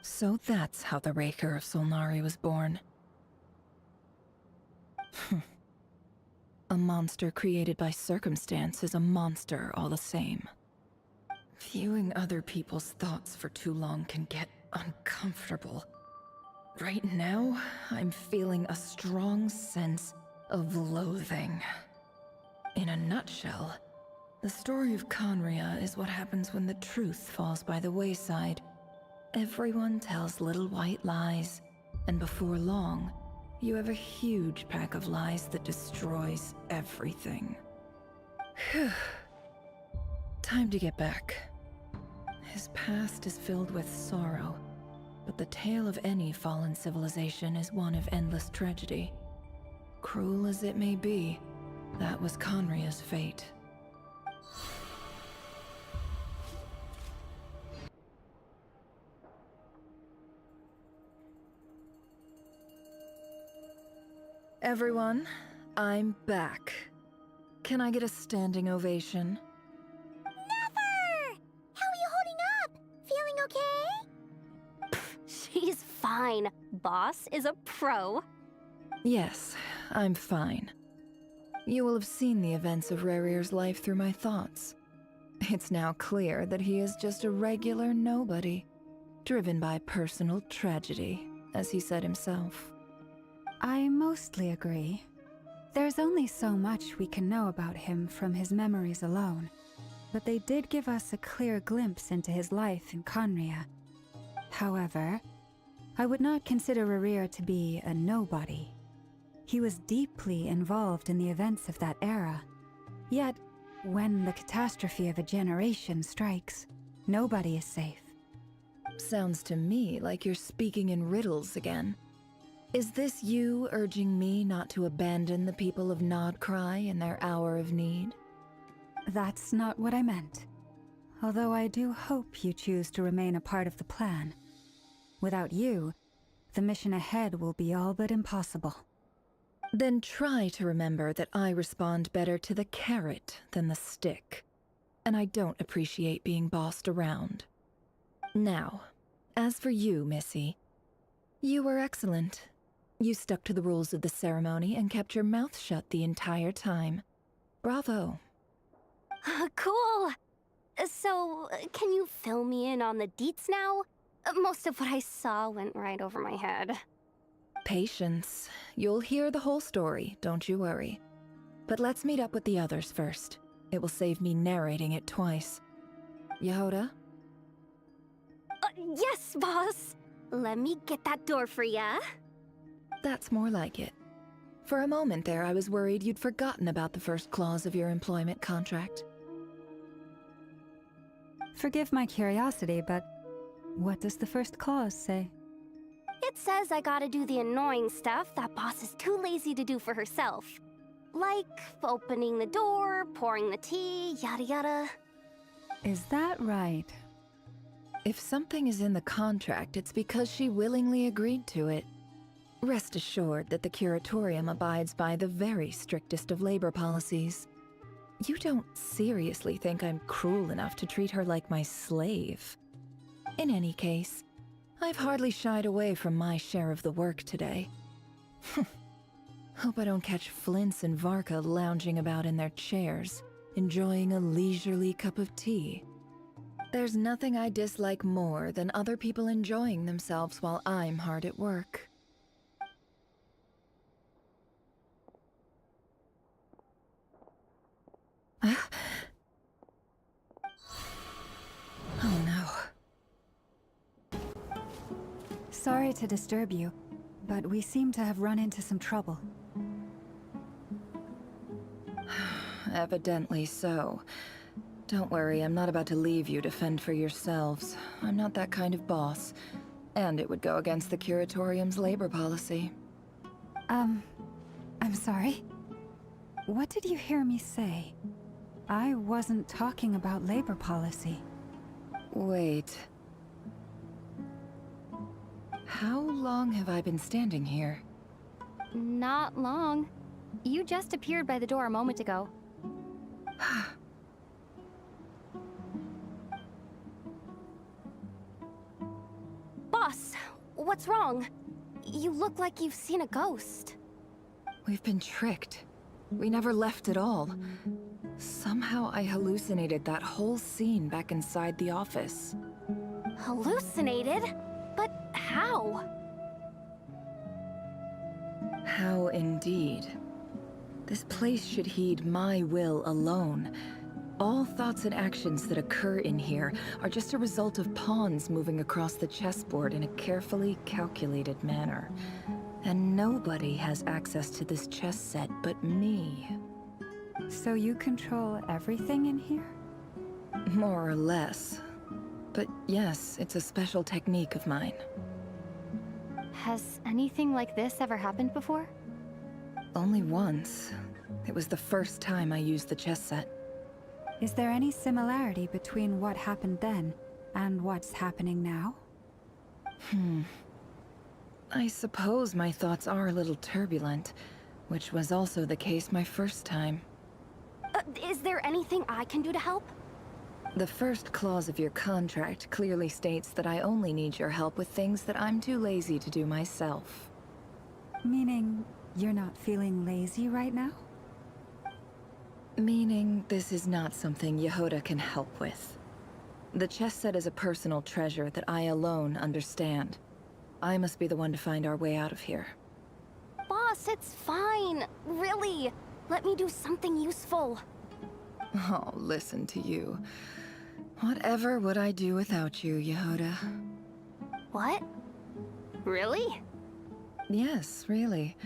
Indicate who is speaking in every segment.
Speaker 1: So that's how the Raker of Solnari was born. A monster created by circumstance is a monster all the same. Viewing other people's thoughts for too long can get uncomfortable. Right now, I'm feeling a strong sense of loathing. In a nutshell, the story of Conria is what happens when the truth falls by the wayside. Everyone tells little white lies, and before long, you have a huge pack of lies that destroys everything. Phew. Time to get back. His past is filled with sorrow, but the tale of any fallen civilization is one of endless tragedy. Cruel as it may be, that was Conria's fate. Everyone, I'm back. Can I get a standing ovation?
Speaker 2: Never! How are you holding up? Feeling okay? She's fine. Boss is a pro.
Speaker 1: Yes, I'm fine. You will have seen the events of Rarir's life through my thoughts. It's now clear that he is just a regular nobody, driven by personal tragedy, as he said himself.
Speaker 3: I mostly agree. There's only so much we can know about him from his memories alone, but they did give us a clear glimpse into his life in Conria. However, I would not consider Rarir to be a nobody. He was deeply involved in the events of that era. Yet, when the catastrophe of a generation strikes, nobody is safe.
Speaker 1: Sounds to me like you're speaking in riddles again. Is this you urging me not to abandon the people of Nod-Krai in their hour of need?
Speaker 3: That's not what I meant. Although I do hope you choose to remain a part of the plan. Without you, the mission ahead will be all but impossible.
Speaker 1: Then try to remember that I respond better to the carrot than the stick. And I don't appreciate being bossed around. Now, as for you, Missy, you were excellent. You stuck to the rules of the ceremony and kept your mouth shut the entire time. Bravo.
Speaker 2: Cool. So, can you fill me in on the deets now? Most of what I saw went right over my head.
Speaker 1: Patience. You'll hear the whole story, don't you worry. But let's meet up with the others first. It will save me narrating it twice. Yehoda?
Speaker 2: Yes, boss. Let me get that door for ya.
Speaker 1: That's more like it. For a moment there, I was worried you'd forgotten about the first clause of your employment contract.
Speaker 3: Forgive my curiosity, but what does the first clause say?
Speaker 2: It says I gotta do the annoying stuff that boss is too lazy to do for herself. Like opening the door, pouring the tea, yada yada.
Speaker 3: Is that right?
Speaker 1: If something is in the contract, it's because she willingly agreed to it. Rest assured that the Curatorium abides by the very strictest of labor policies. You don't seriously think I'm cruel enough to treat her like my slave? In any case, I've hardly shied away from my share of the work today. Hope I don't catch Flintz and Varka lounging about in their chairs, enjoying a leisurely cup of tea. There's nothing I dislike more than other people enjoying themselves while I'm hard at work. Oh no.
Speaker 3: Sorry to disturb you, but we seem to have run into some trouble.
Speaker 1: Evidently so. Don't worry, I'm not about to leave you to fend for yourselves. I'm not that kind of boss. And it would go against the Curatorium's labor policy.
Speaker 3: I'm sorry? What did you hear me say? I wasn't talking about labor policy.
Speaker 1: Wait. How long have I been standing here?
Speaker 2: Not long. You just appeared by the door a moment ago. Boss, what's wrong? You look like you've seen a ghost.
Speaker 1: We've been tricked. We never left at all. Somehow I hallucinated that whole scene back inside the office.
Speaker 2: Hallucinated? But how?
Speaker 1: How indeed. This place should heed my will alone. All thoughts and actions that occur in here are just a result of pawns moving across the chessboard in a carefully calculated manner. And nobody has access to this chess set but me.
Speaker 3: So you control everything in here?
Speaker 1: More or less. But yes, it's a special technique of mine.
Speaker 2: Has anything like this ever happened before?
Speaker 1: Only once. It was the first time I used the chess set.
Speaker 3: Is there any similarity between what happened then and what's happening now?
Speaker 1: I suppose my thoughts are a little turbulent, which was also the case my first time.
Speaker 2: Is there anything I can do to help?
Speaker 1: The first clause of your contract clearly states that I only need your help with things that I'm too lazy to do myself.
Speaker 3: Meaning, you're not feeling lazy right now?
Speaker 1: Meaning, this is not something Yehoda can help with. The chess set is a personal treasure that I alone understand. I must be the one to find our way out of here.
Speaker 2: Boss, it's fine. Really. Let me do something useful.
Speaker 1: Oh, listen to you. Whatever would I do without you, Yehoda?
Speaker 2: What? Really?
Speaker 1: Yes, really.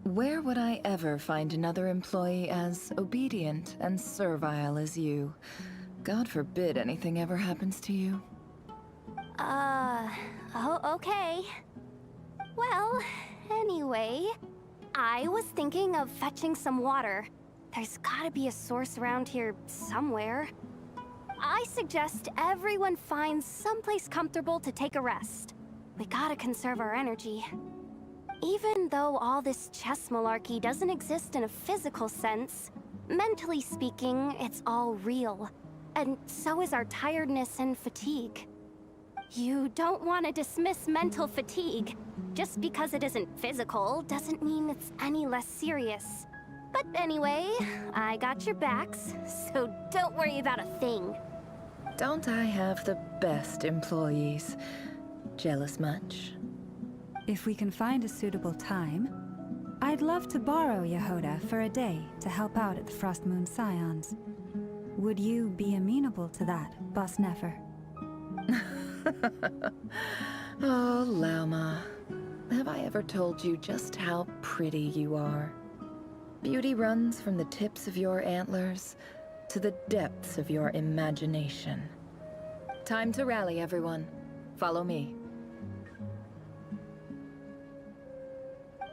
Speaker 1: Where would I ever find another employee as obedient and servile as you? God forbid anything ever happens to you.
Speaker 2: Oh, okay. Well, anyway, I was thinking of fetching some water. There's gotta be a source around here somewhere. I suggest everyone finds someplace comfortable to take a rest. We gotta conserve our energy. Even though all this chess malarkey doesn't exist in a physical sense, mentally speaking, it's all real. And so is our tiredness and fatigue. You don't want to dismiss mental fatigue. Just because it isn't physical doesn't mean it's any less serious. But anyway, I got your backs, so don't worry about a thing.
Speaker 1: Don't I have the best employees? Jealous much?
Speaker 3: If we can find a suitable time, I'd love to borrow Yehoda for a day to help out at the Frost Moon Scions. Would you be amenable to that, Boss Nefer?
Speaker 1: Oh, Lauma. Have I ever told you just how pretty you are? Beauty runs from the tips of your antlers to the depths of your imagination. Time to rally, everyone. Follow me.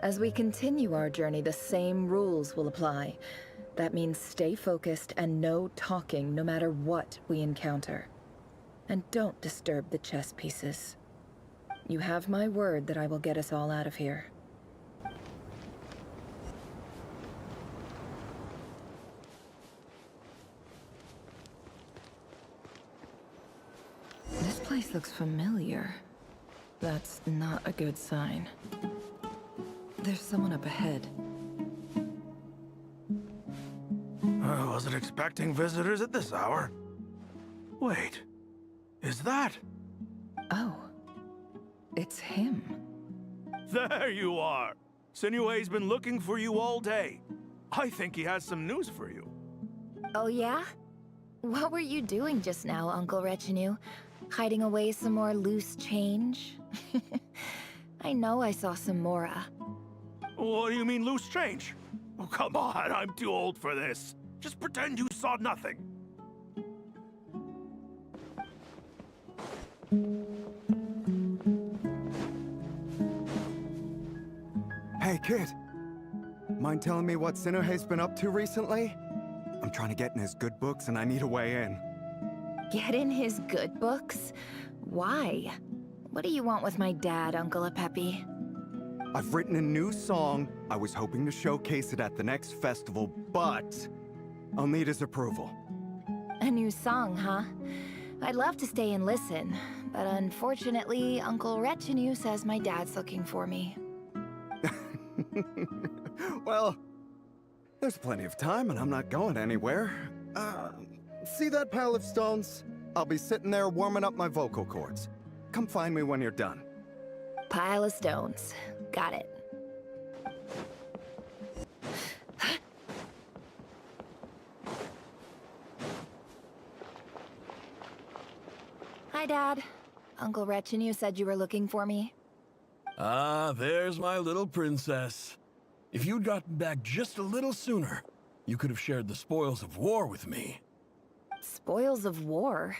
Speaker 1: As we continue our journey, the same rules will apply. That means stay focused and no talking no matter what we encounter. And don't disturb the chess pieces. You have my word that I will get us all out of here. This place looks familiar. That's not a good sign. There's someone up ahead.
Speaker 4: I wasn't expecting visitors at this hour. Wait, is that?
Speaker 1: Oh, it's him.
Speaker 4: There you are! Sinue's been looking for you all day. I think he has some news for you.
Speaker 5: Oh yeah? What were you doing just now, Uncle Retinue? Hiding away some more loose change? I know I saw some Mora.
Speaker 4: What do you mean loose change? Oh, come on, I'm too old for this. Just pretend you saw nothing.
Speaker 6: Hey, kid. Mind telling me what Sinuhe's been up to recently? I'm trying to get in his good books and I need a way in.
Speaker 5: Get in his good books? Why? What do you want with my dad, Uncle Apepi?
Speaker 6: I've written a new song. I was hoping to showcase it at the next festival, but I'll need his approval.
Speaker 5: A new song, huh? I'd love to stay and listen, but unfortunately, Uncle Retinue says my dad's looking for me.
Speaker 6: Well, there's plenty of time and I'm not going anywhere. See that pile of stones? I'll be sitting there warming up my vocal cords. Come find me when you're done.
Speaker 5: Pile of stones. Got it. Hi, Dad. Uncle Retinue said you were looking for me.
Speaker 7: Ah, there's my little princess. If you'd gotten back just a little sooner, you could have shared the spoils of war with me.
Speaker 5: Spoils of war?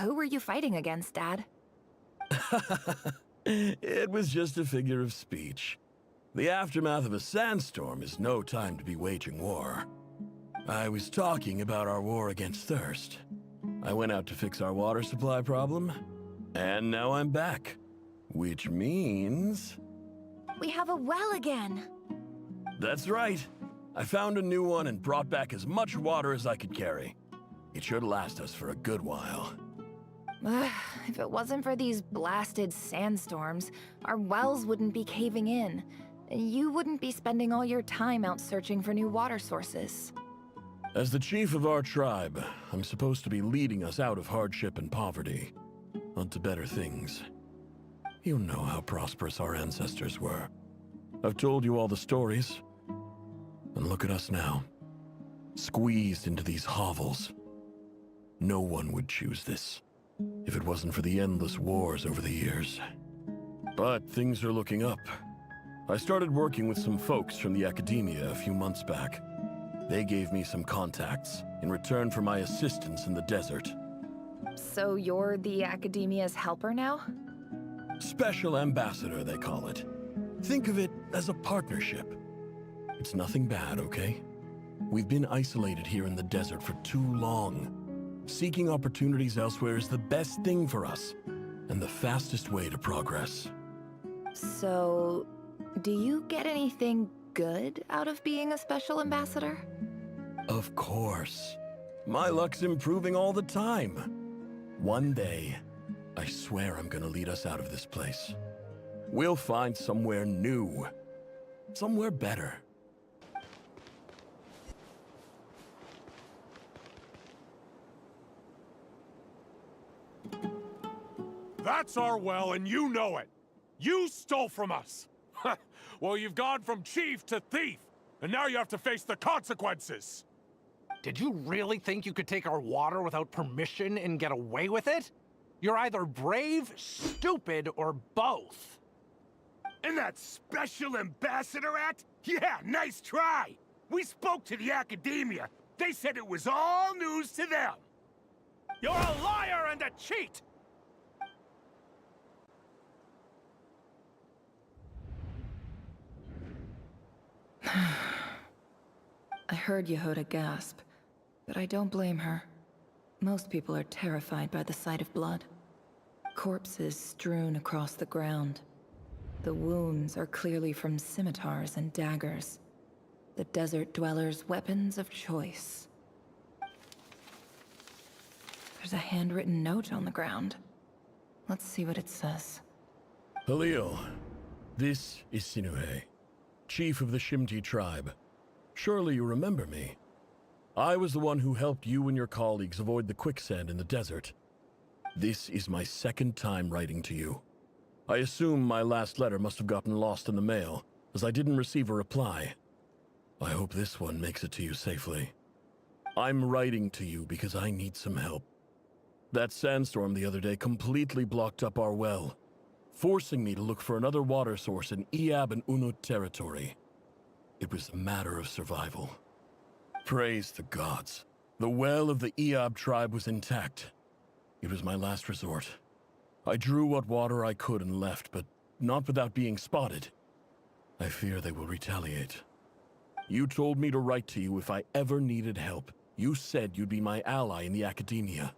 Speaker 5: Who were you fighting against, Dad?
Speaker 7: It was just a figure of speech. The aftermath of a sandstorm is no time to be waging war. I was talking about our war against thirst. I went out to fix our water supply problem, and now I'm back. Which means...
Speaker 5: We have a well again!
Speaker 7: That's right. I found a new one and brought back as much water as I could carry. It should last us for a good while.
Speaker 5: If it wasn't for these blasted sandstorms, our wells wouldn't be caving in. You wouldn't be spending all your time out searching for new water sources.
Speaker 7: As the chief of our tribe, I'm supposed to be leading us out of hardship and poverty, onto better things. You know how prosperous our ancestors were. I've told you all the stories. And look at us now, squeezed into these hovels. No one would choose this, if it wasn't for the endless wars over the years. But things are looking up. I started working with some folks from the academia a few months back. They gave me some contacts in return for my assistance in the desert.
Speaker 5: So you're the academia's helper now?
Speaker 7: Special ambassador, they call it. Think of it as a partnership. It's nothing bad, okay? We've been isolated here in the desert for too long. Seeking opportunities elsewhere is the best thing for us, and the fastest way to progress.
Speaker 5: So, do you get anything good out of being a special ambassador?
Speaker 7: Of course. My luck's improving all the time. One day, I swear I'm gonna lead us out of this place. We'll find somewhere new. Somewhere better.
Speaker 8: That's our well, and you know it. You stole from us. Well, you've gone from chief to thief, and now you have to face the consequences.
Speaker 9: Did you really think you could take our water without permission and get away with it? You're either brave, stupid, or both.
Speaker 4: And that Special Ambassador Act? Yeah, nice try. We spoke to the academia. They said it was all news to them. You're a liar and a cheat!
Speaker 1: I heard Yehuda gasp, but I don't blame her. Most people are terrified by the sight of blood. Corpses strewn across the ground. The wounds are clearly from scimitars and daggers. The desert dwellers' weapons of choice. There's a handwritten note on the ground. Let's see what it says.
Speaker 7: Halil, this is Sinuhe, chief of the Shimti tribe. Surely you remember me. I was the one who helped you and your colleagues avoid the quicksand in the desert. This is my second time writing to you. I assume my last letter must have gotten lost in the mail, as I didn't receive a reply. I hope this one makes it to you safely. I'm writing to you because I need some help. That sandstorm the other day completely blocked up our well, forcing me to look for another water source in Iab and Unut territory. It was a matter of survival. Praise the gods. The well of the Iab tribe was intact. It was my last resort. I drew what water I could and left, but not without being spotted. I fear they will retaliate. You told me to write to you if I ever needed help. You said you'd be my ally in the academia.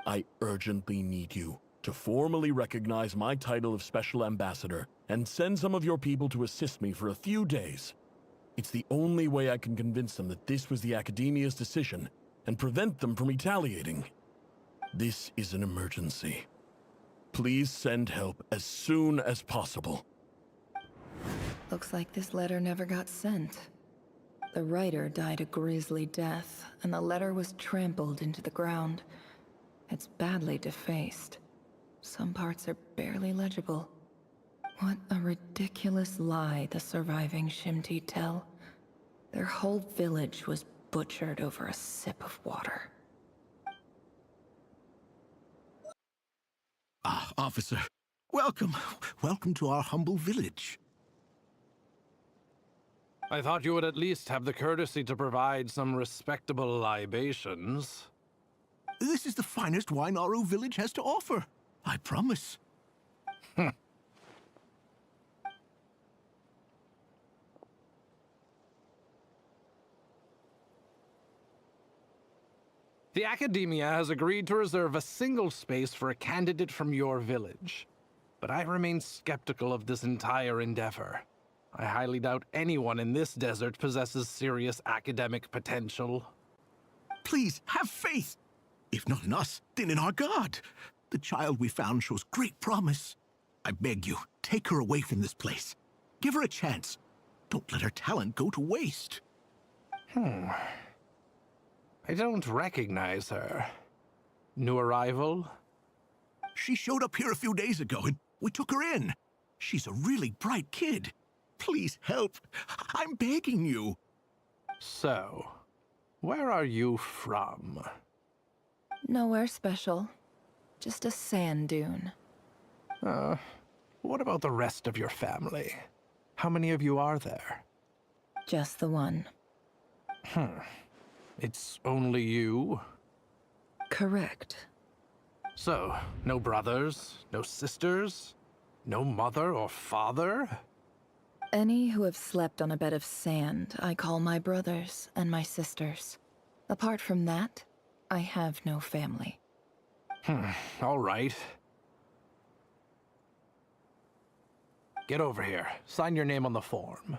Speaker 7: I urgently need you to formally recognize my title of Special Ambassador and send some of your people to assist me for a few days. It's the only way I can convince them that this was the academia's decision and prevent them from retaliating. This is an emergency. Please send help as soon as possible.
Speaker 1: Looks like this letter never got sent. The writer died a grisly death, and the letter was trampled into the ground. It's badly defaced. Some parts are barely legible. What a ridiculous lie the surviving Shimti tell. Their whole village was butchered over a sip of water.
Speaker 10: Ah, officer. Welcome. Welcome to our humble village.
Speaker 9: I thought you would at least have the courtesy to provide some respectable libations.
Speaker 10: This is the finest wine our village has to offer. I promise.
Speaker 9: The Academia has agreed to reserve a single space for a candidate from your village. But I remain skeptical of this entire endeavor. I highly doubt anyone in this desert possesses serious academic potential.
Speaker 10: Please, have faith. If not in us, then in our God. The child we found shows great promise. I beg you, take her away from this place. Give her a chance. Don't let her talent go to waste.
Speaker 9: I don't recognize her. New arrival?
Speaker 10: She showed up here a few days ago and we took her in. She's a really bright kid. Please help. I'm begging you.
Speaker 9: So, where are you from?
Speaker 1: Nowhere special. Just a sand dune.
Speaker 9: What about the rest of your family? How many of you are there?
Speaker 1: Just the one.
Speaker 9: It's only you?
Speaker 1: Correct.
Speaker 9: So, no brothers, no sisters, no mother or father?
Speaker 1: Any who have slept on a bed of sand, I call my brothers and my sisters. Apart from that, I have no family.
Speaker 9: All right. Get over here. Sign your name on the form.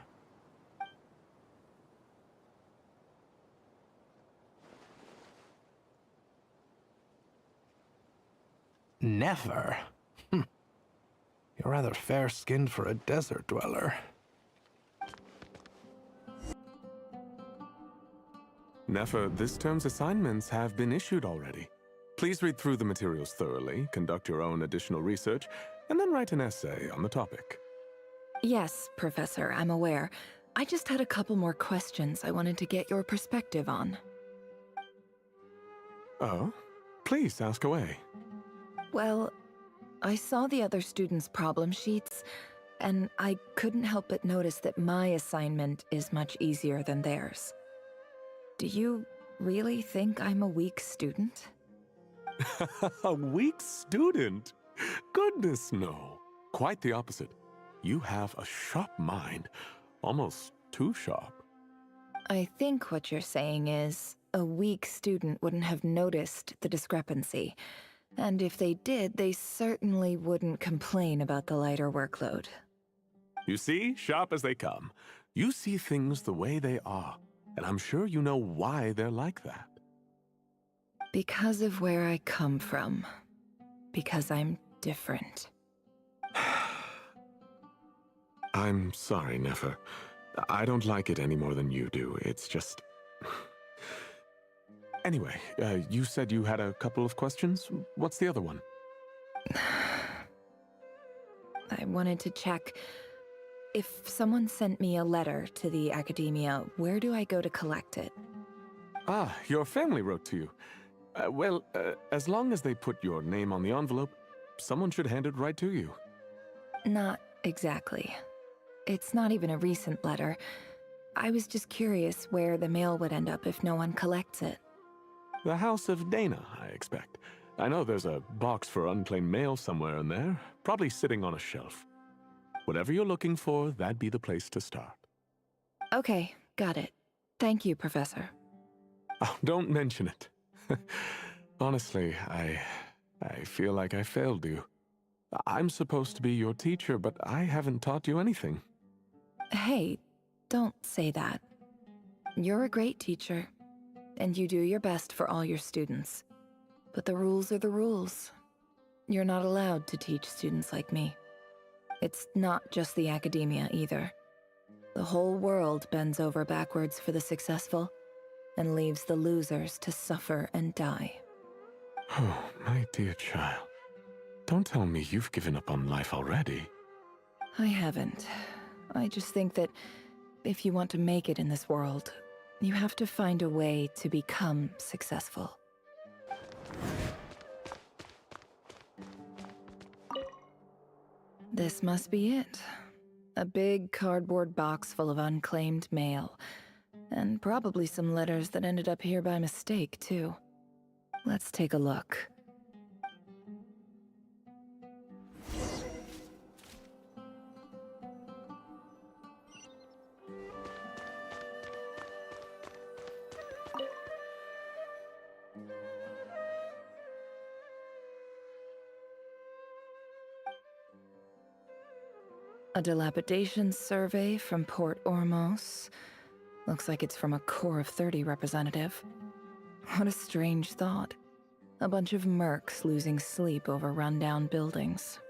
Speaker 9: Never? You're rather fair-skinned for a desert dweller.
Speaker 11: Nefer, this term's assignments have been issued already. Please read through the materials thoroughly, conduct your own additional research, and then write an essay on the topic.
Speaker 1: Yes, Professor, I'm aware. I just had a couple more questions I wanted to get your perspective on.
Speaker 11: Oh? Please ask away.
Speaker 1: Well, I saw the other students' problem sheets, and I couldn't help but notice that my assignment is much easier than theirs. Do you really think I'm a weak student?
Speaker 11: A weak student? Goodness, no. Quite the opposite. You have a sharp mind. Almost too sharp.
Speaker 1: I think what you're saying is, a weak student wouldn't have noticed the discrepancy. And if they did, they certainly wouldn't complain about the lighter workload.
Speaker 11: You see, sharp as they come. You see things the way they are, and I'm sure you know why they're like that.
Speaker 1: Because of where I come from. Because I'm different.
Speaker 11: I'm sorry, Nefer. I don't like it any more than you do. It's just... Anyway, you said you had a couple of questions. What's the other one?
Speaker 1: I wanted to check. If someone sent me a letter to the Academia, where do I go to collect it?
Speaker 11: Ah, your family wrote to you. Well, as long as they put your name on the envelope, someone should hand it right to you.
Speaker 1: Not exactly. It's not even a recent letter. I was just curious where the mail would end up if no one collects it.
Speaker 11: The House of Dana, I expect. I know there's a box for unclaimed mail somewhere in there, probably sitting on a shelf. Whatever you're looking for, that'd be the place to start.
Speaker 1: Okay, got it. Thank you, Professor.
Speaker 11: Oh, don't mention it. Honestly, I feel like I failed you. I'm supposed to be your teacher, but I haven't taught you anything.
Speaker 1: Hey, don't say that. You're a great teacher, and you do your best for all your students. But the rules are the rules. You're not allowed to teach students like me. It's not just the academia either. The whole world bends over backwards for the successful and leaves the losers to suffer and die.
Speaker 11: Oh, my dear child. Don't tell me you've given up on life already.
Speaker 1: I haven't. I just think that if you want to make it in this world, you have to find a way to become successful. This must be it. A big cardboard box full of unclaimed mail. And probably some letters that ended up here by mistake, too. Let's take a look. A dilapidation survey from Port Ormos. Looks like it's from a Core of 30 representative. What a strange thought. A bunch of mercs losing sleep over rundown buildings.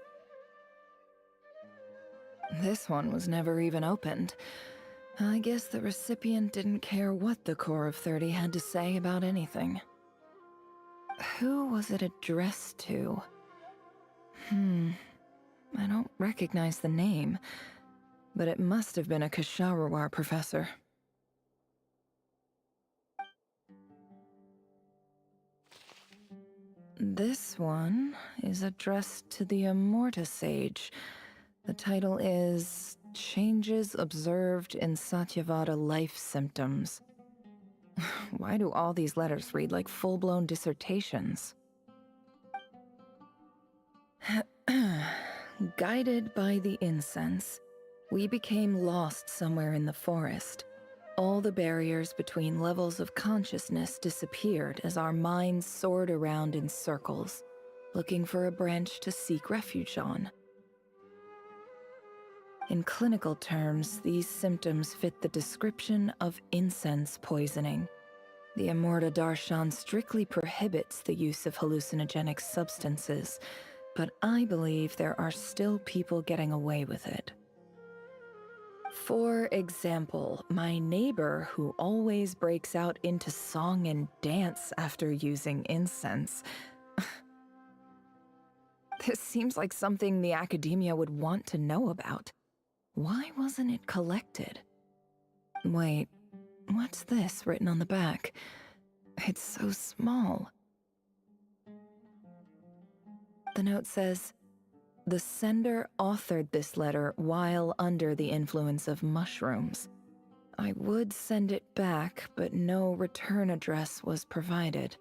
Speaker 1: This one was never even opened. I guess the recipient didn't care what the Core of 30 had to say about anything. Who was it addressed to? I don't recognize the name, but it must have been a Ksharawar professor. This one is addressed to the Immorta Sage. The title is Changes Observed in Satyavada Life Symptoms. Why do all these letters read like full-blown dissertations? Guided by the incense, we became lost somewhere in the forest. All the barriers between levels of consciousness disappeared as our minds soared around in circles, looking for a branch to seek refuge on. In clinical terms, these symptoms fit the description of incense poisoning. The Immorta Darshan strictly prohibits the use of hallucinogenic substances, but I believe there are still people getting away with it. For example, my neighbor who always breaks out into song and dance after using incense. This seems like something the academia would want to know about. Why wasn't it collected? Wait, what's this written on the back? It's so small. The note says, the sender authored this letter while under the influence of mushrooms. I would send it back, but no return address was provided.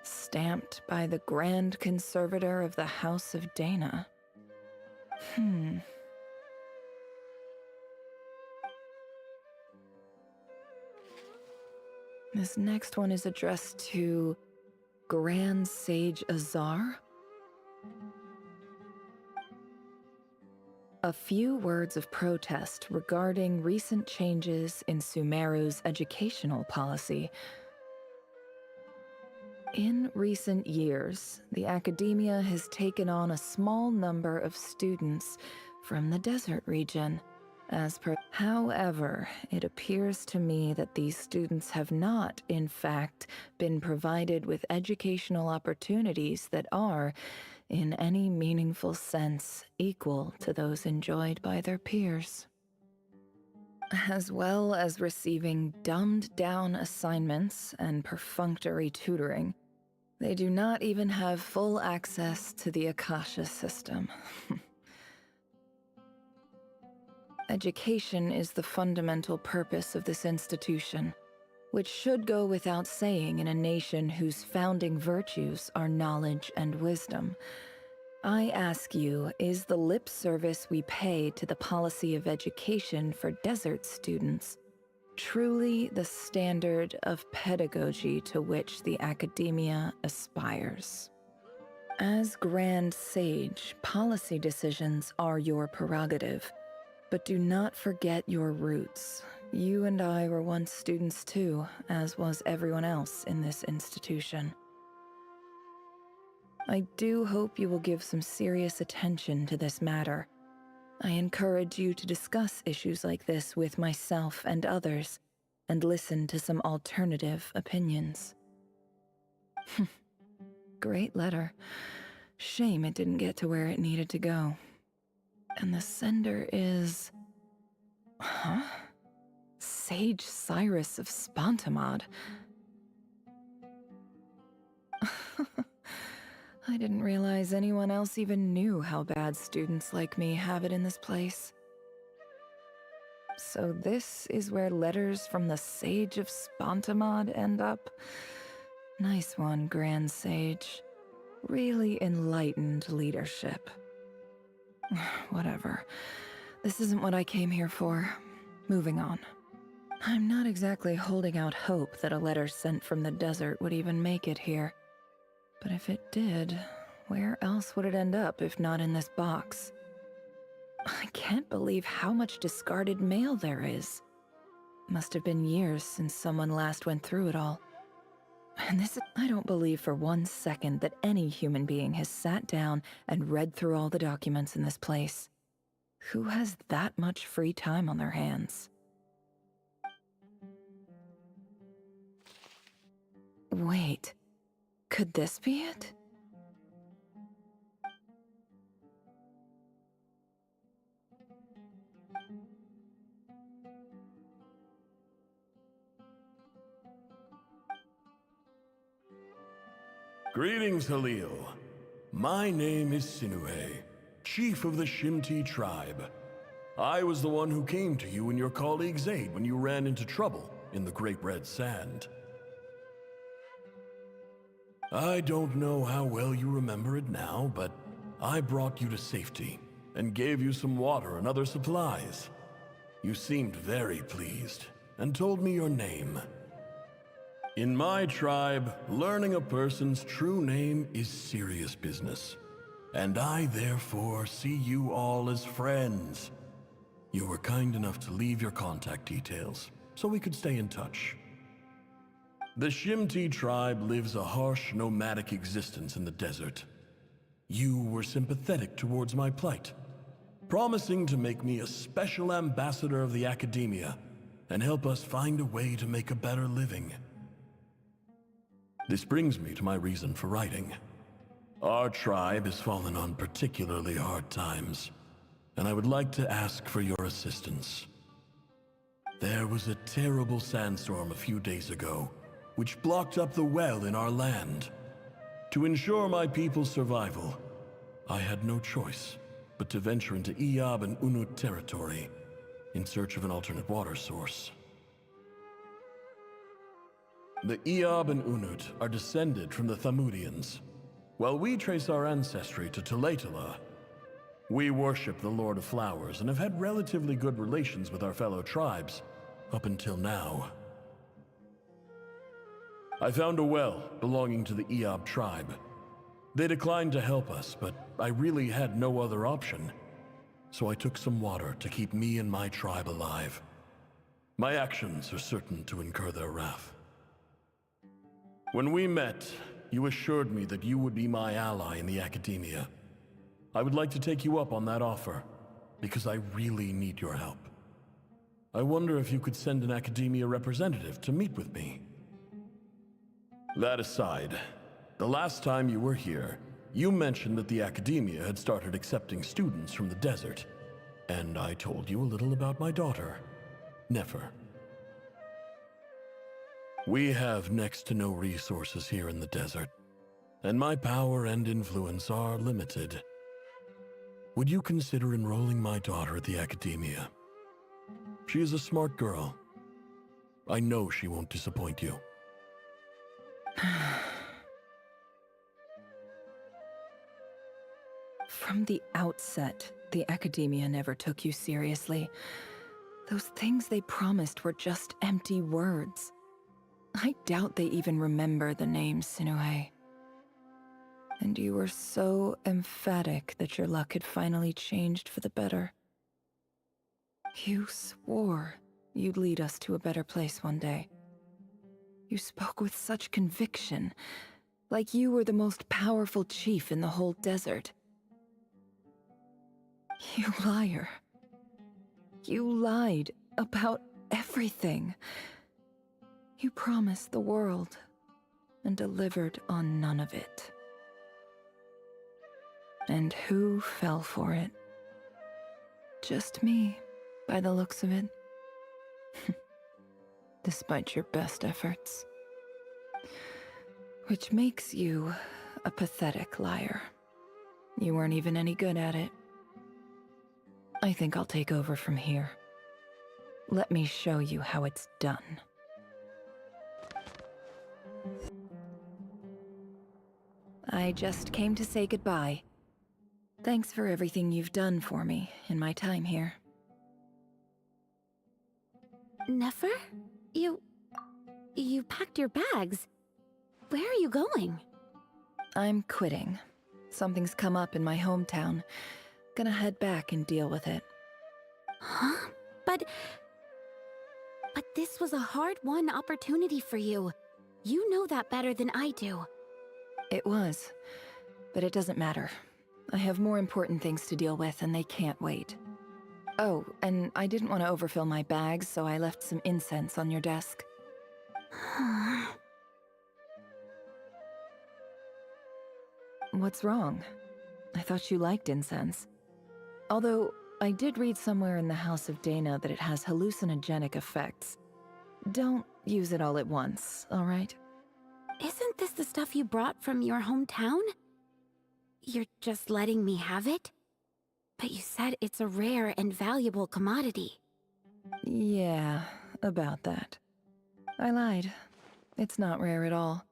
Speaker 1: Stamped by the Grand Conservator of the House of Dana. This next one is addressed to Grand Sage Azar? A few words of protest regarding recent changes in Sumeru's educational policy. In recent years, the academia has taken on a small number of students from the desert region. However, it appears to me that these students have not, in fact, been provided with educational opportunities that are, in any meaningful sense, equal to those enjoyed by their peers. As well as receiving dumbed-down assignments and perfunctory tutoring, they do not even have full access to the Akasha system. Education is the fundamental purpose of this institution, which should go without saying in a nation whose founding virtues are knowledge and wisdom. I ask you, is the lip service we pay to the policy of education for desert students truly the standard of pedagogy to which the academia aspires? As Grand Sage, policy decisions are your prerogative, but do not forget your roots. You and I were once students too, as was everyone else in this institution. I do hope you will give some serious attention to this matter. I encourage you to discuss issues like this with myself and others, and listen to some alternative opinions. Great letter. Shame it didn't get to where it needed to go. And the sender is... Huh? Sage Cyrus of Spontamod. I didn't realize anyone else even knew how bad students like me have it in this place. So this is where letters from the Sage of Spontamod end up? Nice one, Grand Sage. Really enlightened leadership. Whatever. This isn't what I came here for. Moving on. I'm not exactly holding out hope that a letter sent from the desert would even make it here. But if it did, where else would it end up if not in this box? I can't believe how much discarded mail there is. Must have been years since someone last went through it all. And I don't believe for 1 second that any human being has sat down and read through all the documents in this place. Who has that much free time on their hands? Wait, could this be it?
Speaker 7: Greetings, Halil. My name is Sinuhe, chief of the Shimti tribe. I was the one who came to you and your colleague's aid when you ran into trouble in the Great Red Sand. I don't know how well you remember it now, but I brought you to safety and gave you some water and other supplies. You seemed very pleased and told me your name. In my tribe, learning a person's true name is serious business, and I therefore see you all as friends. You were kind enough to leave your contact details, so we could stay in touch. The Shimti tribe lives a harsh, nomadic existence in the desert. You were sympathetic towards my plight, promising to make me a special ambassador of the academia and help us find a way to make a better living. This brings me to my reason for writing. Our tribe has fallen on particularly hard times, and I would like to ask for your assistance. There was a terrible sandstorm a few days ago, which blocked up the well in our land. To ensure my people's survival, I had no choice but to venture into Iyab and Unut territory in search of an alternate water source. The Iyab and Unut are descended from the Thamudians, while we trace our ancestry to Tulatala. We worship the Lord of Flowers and have had relatively good relations with our fellow tribes up until now. I found a well belonging to the Iyab tribe. They declined to help us, but I really had no other option, so I took some water to keep me and my tribe alive. My actions are certain to incur their wrath. When we met, you assured me that you would be my ally in the academia. I would like to take you up on that offer, because I really need your help. I wonder if you could send an academia representative to meet with me. That aside, the last time you were here, you mentioned that the academia had started accepting students from the desert, and I told you a little about my daughter, Nefers. We have next to no resources here in the desert, and my power and influence are limited. Would you consider enrolling my daughter at the academia? She is a smart girl. I know she won't disappoint you.
Speaker 1: From the outset, the academia never took you seriously. Those things they promised were just empty words. I doubt they even remember the name Sinuhe. And you were so emphatic that your luck had finally changed for the better. You swore you'd lead us to a better place one day. You spoke with such conviction, Like you were the most powerful chief in the whole desert. You liar. You lied about everything. You promised the world and delivered on none of it. And who fell for it? Just me, by the looks of it. Despite your best efforts. Which makes you a pathetic liar. You weren't even any good at it. I think I'll take over from here. Let me show you how it's done. I just came to say goodbye. Thanks for everything you've done for me in my time here.
Speaker 2: Nefer? You packed your bags. Where are you going?
Speaker 1: I'm quitting. Something's come up in my hometown. Gonna head back and deal with it.
Speaker 2: Huh? But this was a hard-won opportunity for you. You know that better than I do.
Speaker 1: It was, but it doesn't matter. I have more important things to deal with and they can't wait. Oh, and I didn't want to overfill my bags, so I left some incense on your desk. What's wrong? I thought you liked incense. Although, I did read somewhere in the House of Dana that it has hallucinogenic effects. Don't use it all at once, alright?
Speaker 2: Isn't this the stuff you brought from your hometown? You're just letting me have it? But you said it's a rare and valuable commodity.
Speaker 1: Yeah, about that. I lied. It's not rare at all.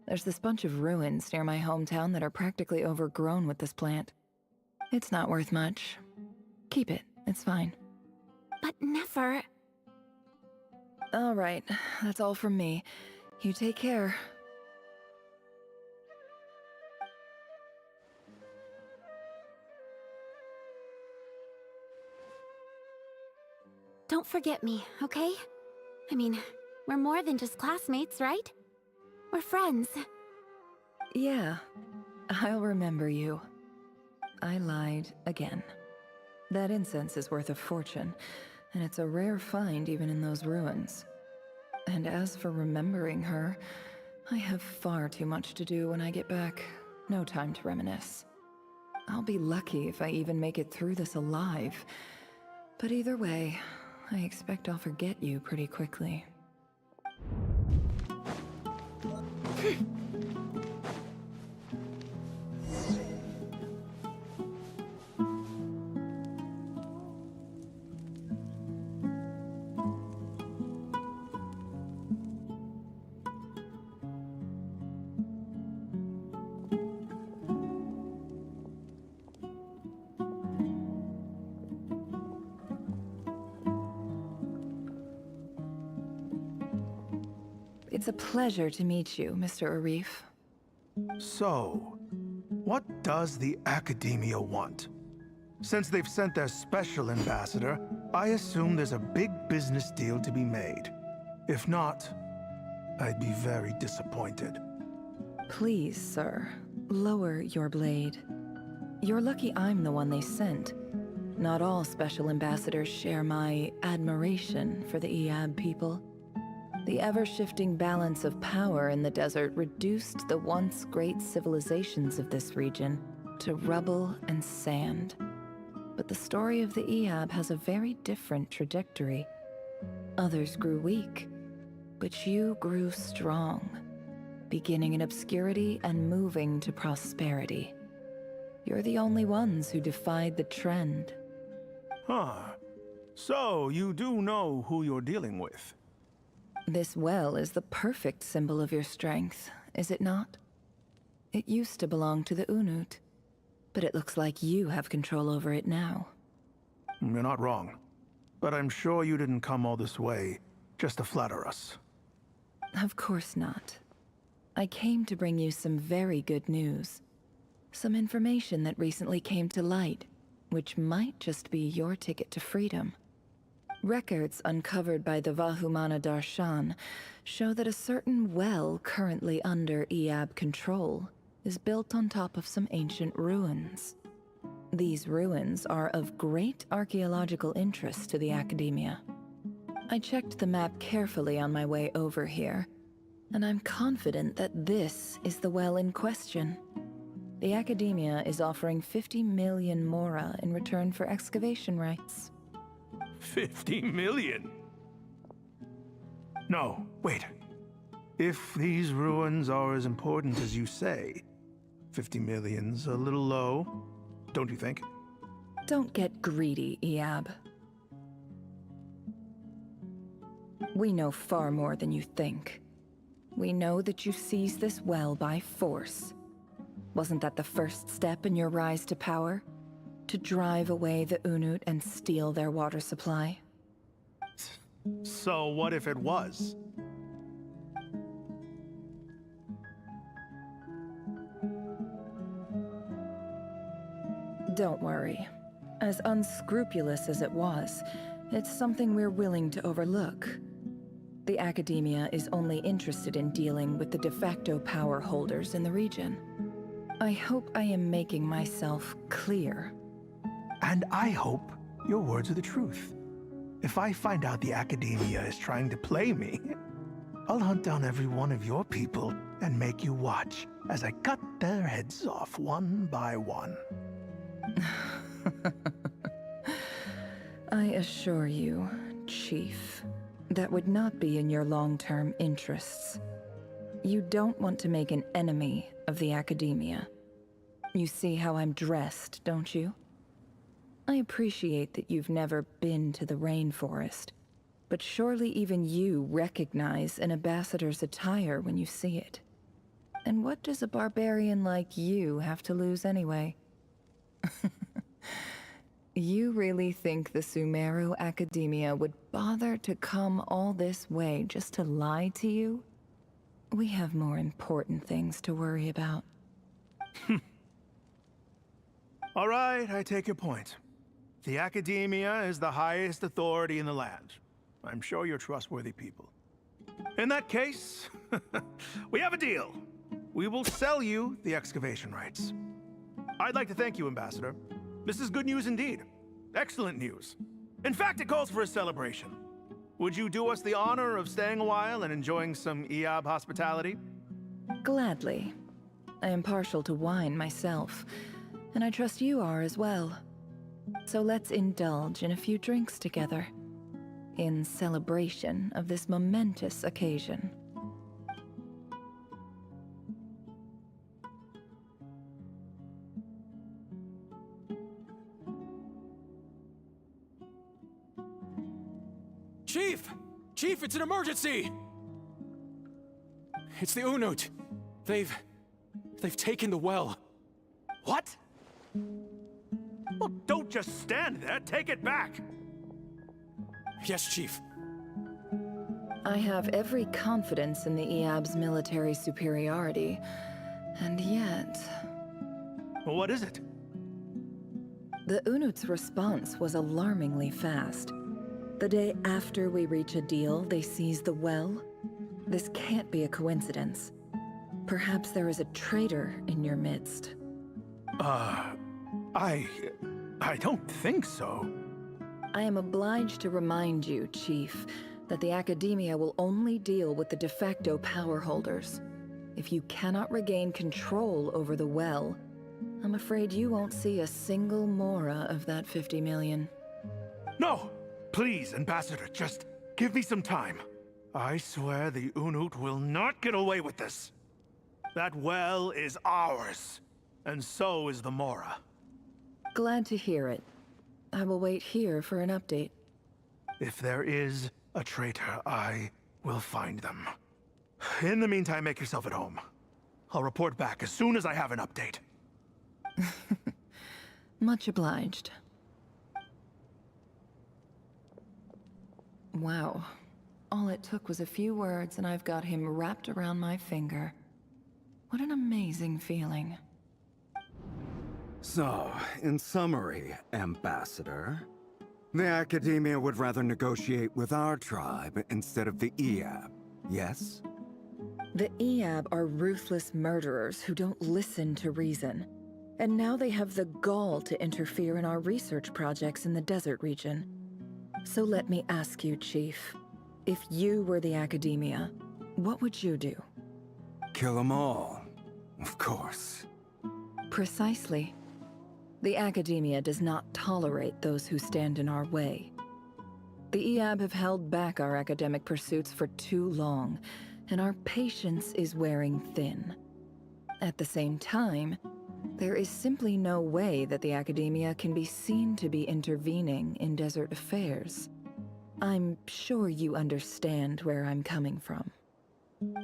Speaker 1: There's this bunch of ruins near my hometown that are practically overgrown with this plant. It's not worth much. Keep it, it's fine.
Speaker 2: But Nefer...
Speaker 1: Alright, that's all from me. You take care.
Speaker 2: Don't forget me, okay? I mean, we're more than just classmates, right? We're friends.
Speaker 1: Yeah, I'll remember you. I lied again. That incense is worth a fortune, and it's a rare find even in those ruins. And as for remembering her, I have far too much to do when I get back. No time to reminisce. I'll be lucky if I even make it through this alive. But either way, I expect I'll forget you pretty quickly. It's a pleasure to meet you, Mr. Arif.
Speaker 12: So, what does the Academia want? Since they've sent their special ambassador, I assume there's a big business deal to be made. If not, I'd be very disappointed.
Speaker 1: Please, sir, lower your blade. You're lucky I'm the one they sent. Not all special ambassadors share my admiration for the Iab people. The ever-shifting balance of power in the desert reduced the once great civilizations of this region to rubble and sand. But the story of the Iab has a very different trajectory. Others grew weak, but you grew strong, beginning in obscurity and moving to prosperity. You're the only ones who defied the trend.
Speaker 12: Huh. So, you do know who you're dealing with?
Speaker 1: This well is the perfect symbol of your strength, is it not? It used to belong to the Unut, but it looks like you have control over it now.
Speaker 12: You're not wrong. But I'm sure you didn't come all this way just to flatter us.
Speaker 1: Of course not. I came to bring you some very good news. Some information that recently came to light, which might just be your ticket to freedom. Records uncovered by the Vahumana Darshan show that a certain well currently under Eab control is built on top of some ancient ruins. These ruins are of great archaeological interest to the Academia. I checked the map carefully on my way over here, and I'm confident that this is the well in question. The Academia is offering 50 million mora in return for excavation rights.
Speaker 12: 50 million? No, wait. If these ruins are as important as you say, 50 million's a little low, don't you think?
Speaker 1: Don't get greedy, Eab. We know far more than you think. We know that you seized this well by force. Wasn't that the first step in your rise to power? To drive away the Unut and steal their water supply?
Speaker 12: So what if it was?
Speaker 1: Don't worry. As unscrupulous as it was, it's something we're willing to overlook. The Academia is only interested in dealing with the de facto power holders in the region. I hope I am making myself clear.
Speaker 12: And I hope your words are the truth. If I find out the Academia is trying to play me, I'll hunt down every one of your people and make you watch as I cut their heads off one by one.
Speaker 1: I assure you, Chief, that would not be in your long-term interests. You don't want to make an enemy of the Academia. You see how I'm dressed, don't you? I appreciate that you've never been to the rainforest, but surely even you recognize an ambassador's attire when you see it. And what does a barbarian like you have to lose anyway? You really think the Sumeru Academia would bother to come all this way just to lie to you? We have more important things to worry about.
Speaker 12: All right, I take your point. The Academia is the highest authority in the land. I'm sure you're trustworthy people. In that case, we have a deal. We will sell you the excavation rights. I'd like to thank you, Ambassador. This is good news indeed. Excellent news. In fact, it calls for a celebration. Would you do us the honor of staying a while and enjoying some Eab hospitality?
Speaker 1: Gladly. I am partial to wine myself, and I trust you are as well. So let's indulge in a few drinks together, in celebration of this momentous occasion.
Speaker 13: Chief! Chief, it's an emergency! It's the Unut. They've taken the well.
Speaker 12: What? Well, don't just stand there. Take it back.
Speaker 13: Yes, Chief.
Speaker 1: I have every confidence in the Eab's military superiority, and yet...
Speaker 12: What is it?
Speaker 1: The Unut's response was alarmingly fast. The day after we reach a deal, they seize the well. This can't be a coincidence. Perhaps there is a traitor in your midst.
Speaker 12: I don't think so.
Speaker 1: I am obliged to remind you, Chief, that the Academia will only deal with the de facto power holders. If you cannot regain control over the well, I'm afraid you won't see a single mora of that 50 million.
Speaker 12: No! Please, Ambassador, just give me some time. I swear the Unut will not get away with this. That well is ours, and so is the mora.
Speaker 1: Glad to hear it. I will wait here for an update.
Speaker 12: If there is a traitor, I will find them. In the meantime, make yourself at home. I'll report back as soon as I have an update.
Speaker 1: Much obliged. Wow. All it took was a few words and I've got him wrapped around my finger. What an amazing feeling.
Speaker 6: So, in summary, Ambassador, The Academia would rather negotiate with our tribe instead of the Eab, yes?
Speaker 1: The Eab are ruthless murderers who don't listen to reason. And now they have the gall to interfere in our research projects in the desert region. So let me ask you, Chief. If you were the Academia, what would you do?
Speaker 6: Kill them all, of course.
Speaker 1: Precisely. The Academia does not tolerate those who stand in our way. The Eab have held back our academic pursuits for too long, and our patience is wearing thin. At the same time, there is simply no way that the Academia can be seen to be intervening in desert affairs. I'm sure you understand where I'm coming from.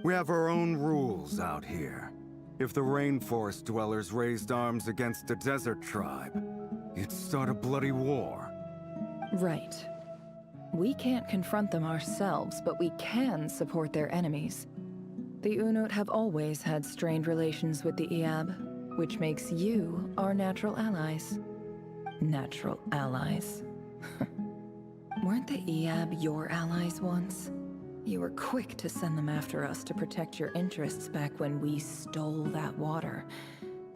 Speaker 6: We have our own rules out here. If the rainforest dwellers raised arms against a desert tribe, you'd start a bloody war.
Speaker 1: Right. We can't confront them ourselves, but we can support their enemies. The Unut have always had strained relations with the Eab, which makes you our natural allies. Natural allies? Weren't the Eab your allies once? You were quick to send them after us to protect your interests back when we stole that water.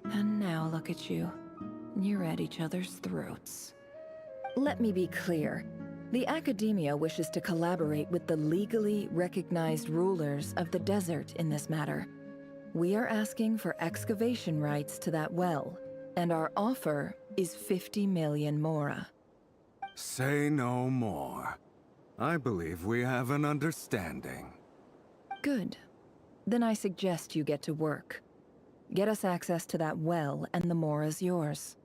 Speaker 1: And now look at you. You're at each other's throats. Let me be clear. The Academia wishes to collaborate with the legally recognized rulers of the desert in this matter. We are asking for excavation rights to that well, and our offer is 50 million mora.
Speaker 6: Say no more. I believe we have an understanding.
Speaker 1: Good. Then I suggest you get to work. Get us access to that well, and the mora's yours.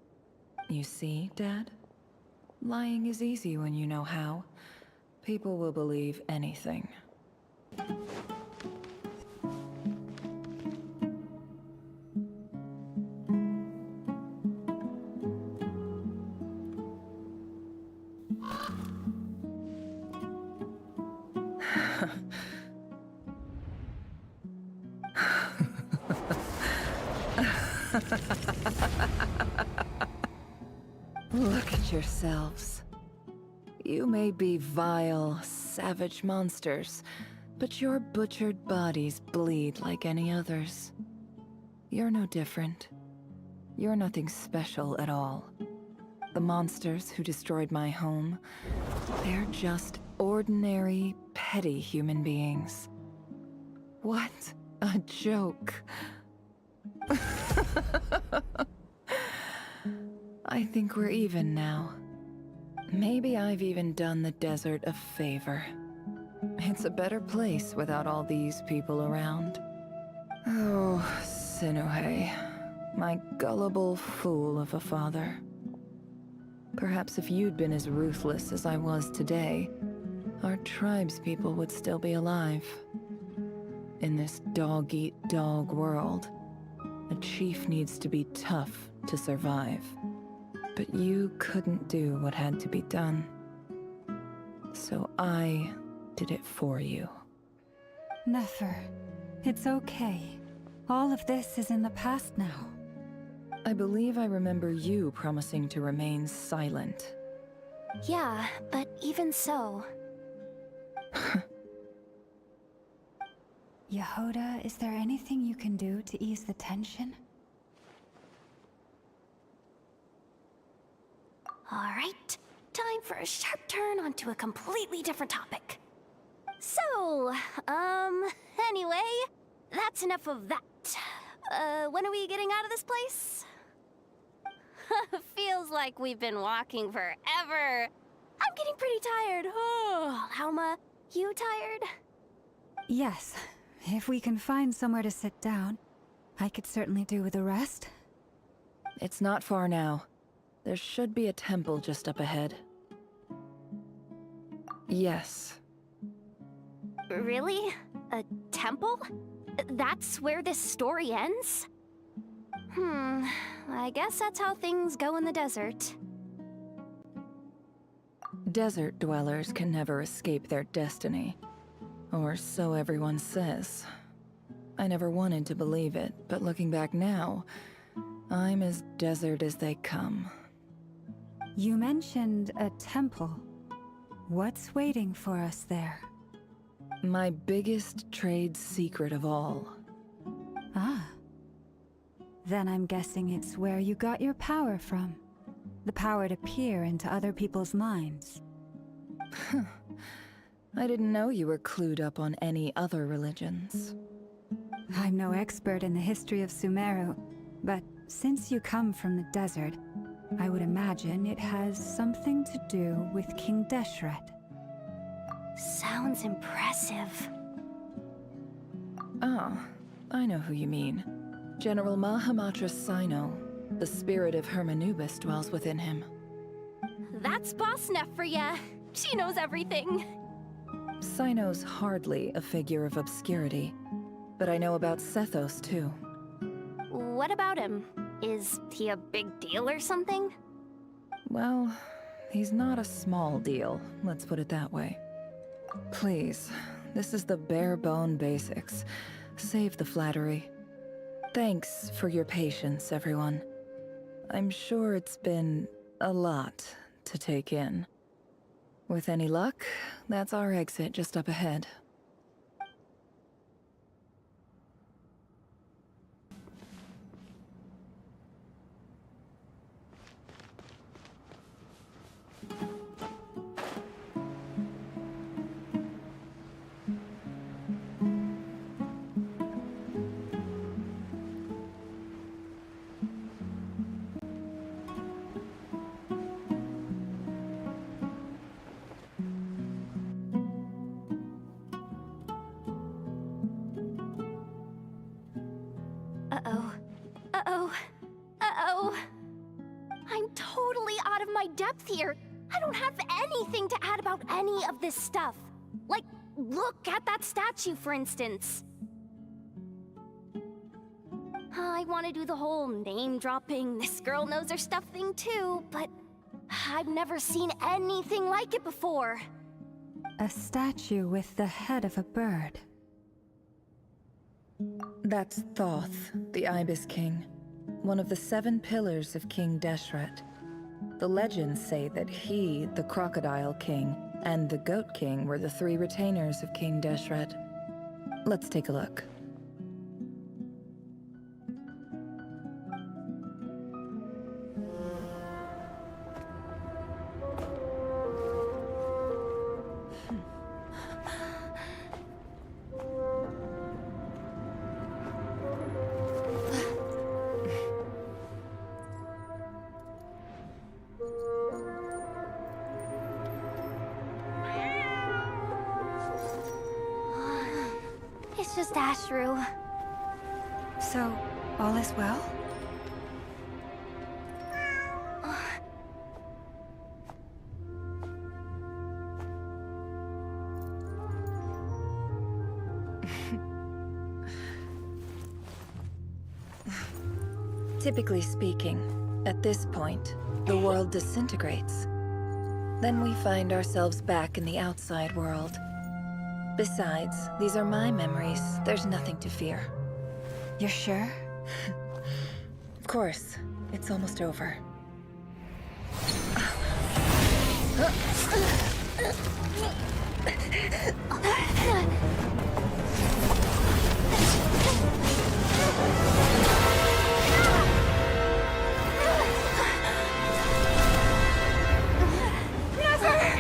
Speaker 1: You see, Dad? Lying is easy when you know how. People will believe anything. Look at yourselves. You may be vile, savage monsters, but your butchered bodies bleed like any others. You're no different. You're nothing special at all. The monsters who destroyed my home, they're just ordinary, petty human beings. What a joke. I think we're even now. Maybe I've even done the desert a favor. It's a better place without all these people around. Oh, Sinuhe, my gullible fool of a father. Perhaps if you'd been as ruthless as I was today, our tribespeople would still be alive. In this dog-eat-dog world, a chief needs to be tough to survive. But you couldn't do what had to be done. So I did it for you.
Speaker 3: Nefer, it's okay. All of this is in the past now.
Speaker 1: I believe I remember you promising to remain silent.
Speaker 2: Yeah, but even so...
Speaker 3: Yehoda, is there anything you can do to ease the tension?
Speaker 2: Alright, time for a sharp turn onto a completely different topic. So, anyway, that's enough of that. When are we getting out of this place? Feels like we've been walking forever. I'm getting pretty tired. Oh, Alma, you tired?
Speaker 3: Yes. If we can find somewhere to sit down, I could certainly do with a rest.
Speaker 1: It's not far now. There should be a temple just up ahead. Yes.
Speaker 2: Really? A temple? That's where this story ends? I guess that's how things go in the desert.
Speaker 1: Desert dwellers can never escape their destiny. Or so everyone says. I never wanted to believe it, but looking back now, I'm as desert as they come.
Speaker 3: You mentioned a temple. What's waiting for us there?
Speaker 1: My biggest trade secret of all.
Speaker 3: Ah. Then I'm guessing it's where you got your power from. The power to peer into other people's minds.
Speaker 1: I didn't know you were clued up on any other religions.
Speaker 3: I'm no expert in the history of Sumeru, but since you come from the desert, I would imagine it has something to do with King Deshret.
Speaker 2: Sounds impressive.
Speaker 1: Ah, I know who you mean. General Mahamatra Sino. The spirit of Hermanubis dwells within him.
Speaker 2: That's Boss Nef for ya. She knows everything.
Speaker 1: Sino's hardly a figure of obscurity, but I know about Sethos too.
Speaker 2: What about him? Is he a big deal or something?
Speaker 1: Well, he's not a small deal, let's put it that way. Please, this is the bare-bone basics. Save the flattery. Thanks for your patience, everyone. I'm sure it's been a lot to take in. With any luck, that's our exit just up ahead.
Speaker 2: Uh-oh. Uh-oh. Uh-oh. I'm totally out of my depth here. I don't have anything to add about any of this stuff. Like, look at that statue, for instance. I want to do the whole name-dropping, this girl knows her stuff thing too, but I've never seen anything like it before.
Speaker 3: A statue with the head of a bird.
Speaker 1: That's Thoth, the Ibis King, one of the 7 pillars of King Deshret. The legends say that he, the Crocodile King, and the Goat King were the 3 retainers of King Deshret. Let's take a look.
Speaker 2: It's just Ashru.
Speaker 3: So, all is well?
Speaker 1: Typically speaking, at this point, the world disintegrates. Then we find ourselves back in the outside world. Besides, these are my memories. There's nothing to fear.
Speaker 3: You're sure?
Speaker 1: Of course. It's almost over.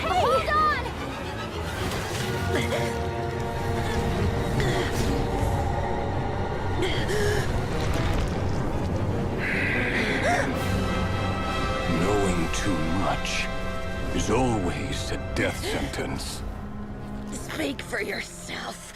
Speaker 2: Hold on!
Speaker 14: Knowing too much is always a death sentence.
Speaker 1: Speak for yourself.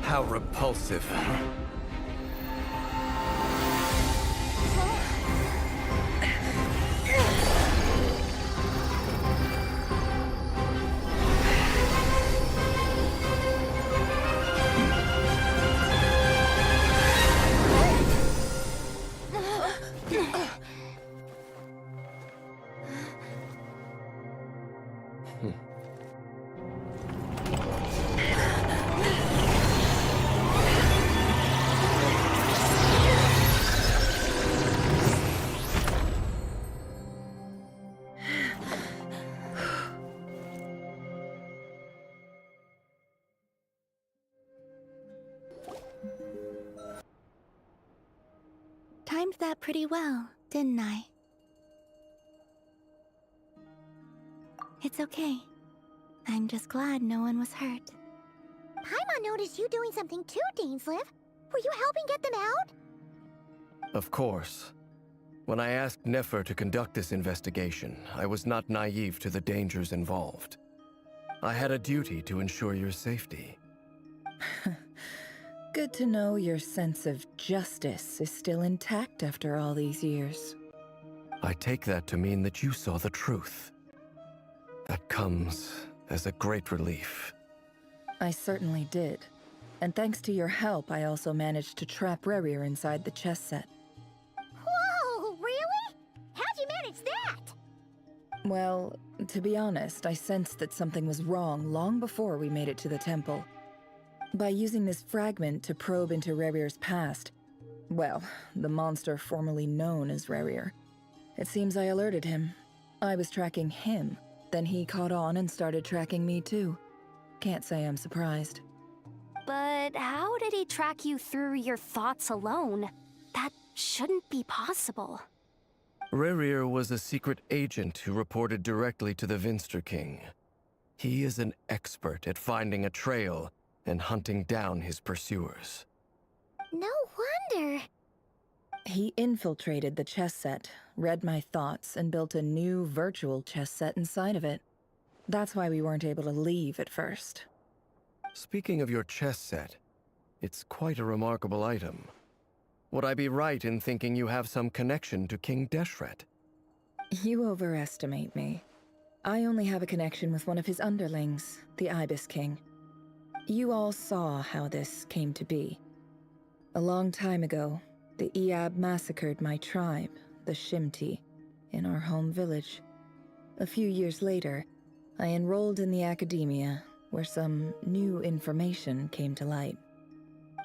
Speaker 13: How repulsive.
Speaker 15: Timed that pretty well, didn't I? It's okay. I'm just glad no one was hurt.
Speaker 16: Paimon noticed you doing something too, Dainsleif. Were you helping get them out?
Speaker 17: Of course. When I asked Nefer to conduct this investigation, I was not naive to the dangers involved. I had a duty to ensure your safety.
Speaker 1: Good to know your sense of justice is still intact after all these years.
Speaker 17: I take that to mean that you saw the truth. That comes as a great relief.
Speaker 1: I certainly did. And thanks to your help, I also managed to trap Rerir inside the chess set.
Speaker 16: Whoa, really? How'd you manage that?
Speaker 1: Well, to be honest, I sensed that something was wrong long before we made it to the temple. By using this fragment to probe into Rerir's past, well, the monster formerly known as Rerir, it seems I alerted him. I was tracking him, then he caught on and started tracking me too. Can't say I'm surprised.
Speaker 2: But how did he track you through your thoughts alone? That shouldn't be possible.
Speaker 17: Rerir was a secret agent who reported directly to the Vinster King. He is an expert at finding a trail and hunting down his pursuers.
Speaker 16: No wonder.
Speaker 1: He infiltrated the chess set, read my thoughts, and built a new virtual chess set inside of it. That's why we weren't able to leave at first.
Speaker 17: Speaking of your chess set, it's quite a remarkable item. Would I be right in thinking you have some connection to King Deshret?
Speaker 1: You overestimate me. I only have a connection with one of his underlings, the Ibis King. You all saw how this came to be. A long time ago, the Iab massacred my tribe, the Shimti, in our home village. A few years later, I enrolled in the academia, where some new information came to light.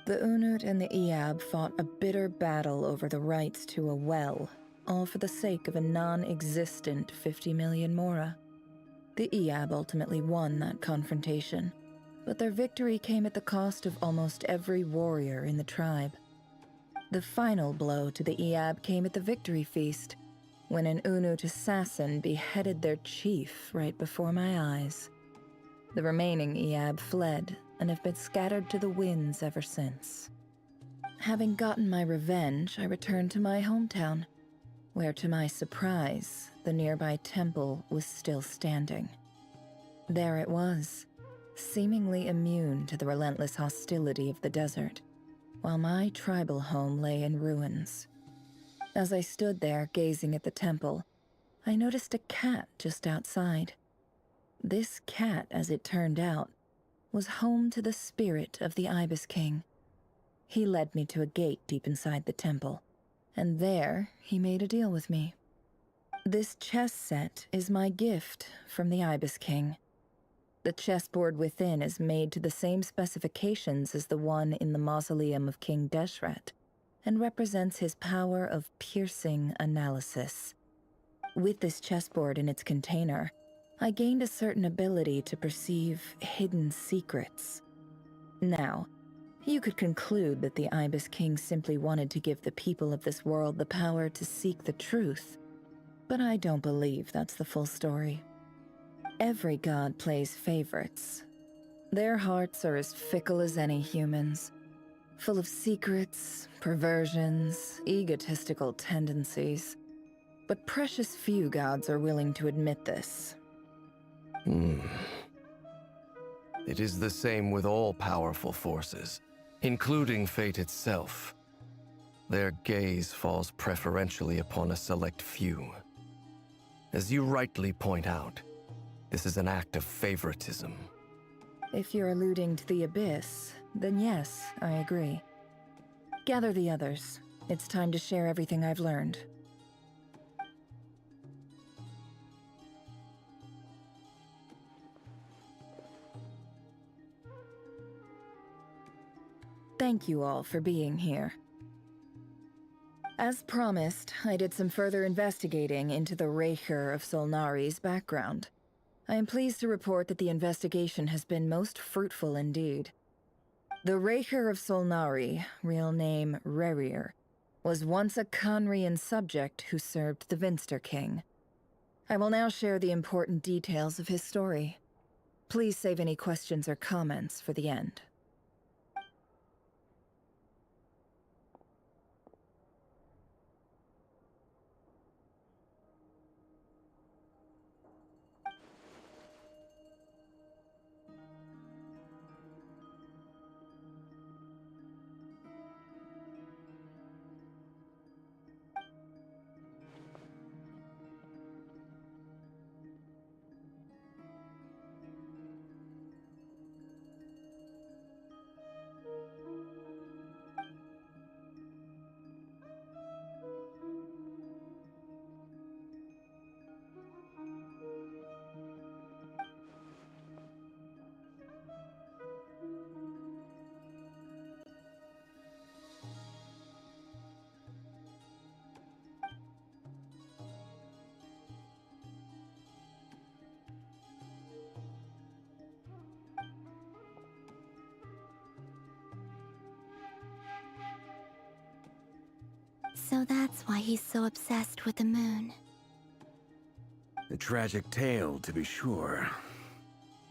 Speaker 1: The Unut and the Iab fought a bitter battle over the rights to a well, all for the sake of a non-existent 50 million mora. The Iab ultimately won that confrontation, but their victory came at the cost of almost every warrior in the tribe. The final blow to the Iab came at the victory feast, when an Unut assassin beheaded their chief right before my eyes. The remaining Iab fled and have been scattered to the winds ever since. Having gotten my revenge, I returned to my hometown, where to my surprise, the nearby temple was still standing. There it was, seemingly immune to the relentless hostility of the desert, while my tribal home lay in ruins. As I stood there gazing at the temple, I noticed a cat just outside. This cat, as it turned out, was home to the spirit of the Ibis King. He led me to a gate deep inside the temple, and there he made a deal with me. This chess set is my gift from the Ibis King. The chessboard within is made to the same specifications as the one in the mausoleum of King Deshret, and represents his power of piercing analysis. With this chessboard in its container, I gained a certain ability to perceive hidden secrets. Now, you could conclude that the Ibis King simply wanted to give the people of this world the power to seek the truth, but I don't believe that's the full story. Every god plays favorites. Their hearts are as fickle as any human's, full of secrets, perversions, egotistical tendencies. But precious few gods are willing to admit this.
Speaker 17: It is the same with all powerful forces, including fate itself. Their gaze falls preferentially upon a select few. As you rightly point out, this is an act of favoritism.
Speaker 1: If you're alluding to the Abyss, then yes, I agree. Gather the others. It's time to share everything I've learned. thank you all for being here. As promised, I did some further investigating into the Raker of Solnari's background. I am pleased to report that the investigation has been most fruitful indeed. The Raker of Solnari, real name Rerir, was once a Conrian subject who served the Vinster King. I will now share the important details of his story. Please save any questions or comments for the end.
Speaker 15: So that's why he's so obsessed with the moon.
Speaker 18: A tragic tale, to be sure.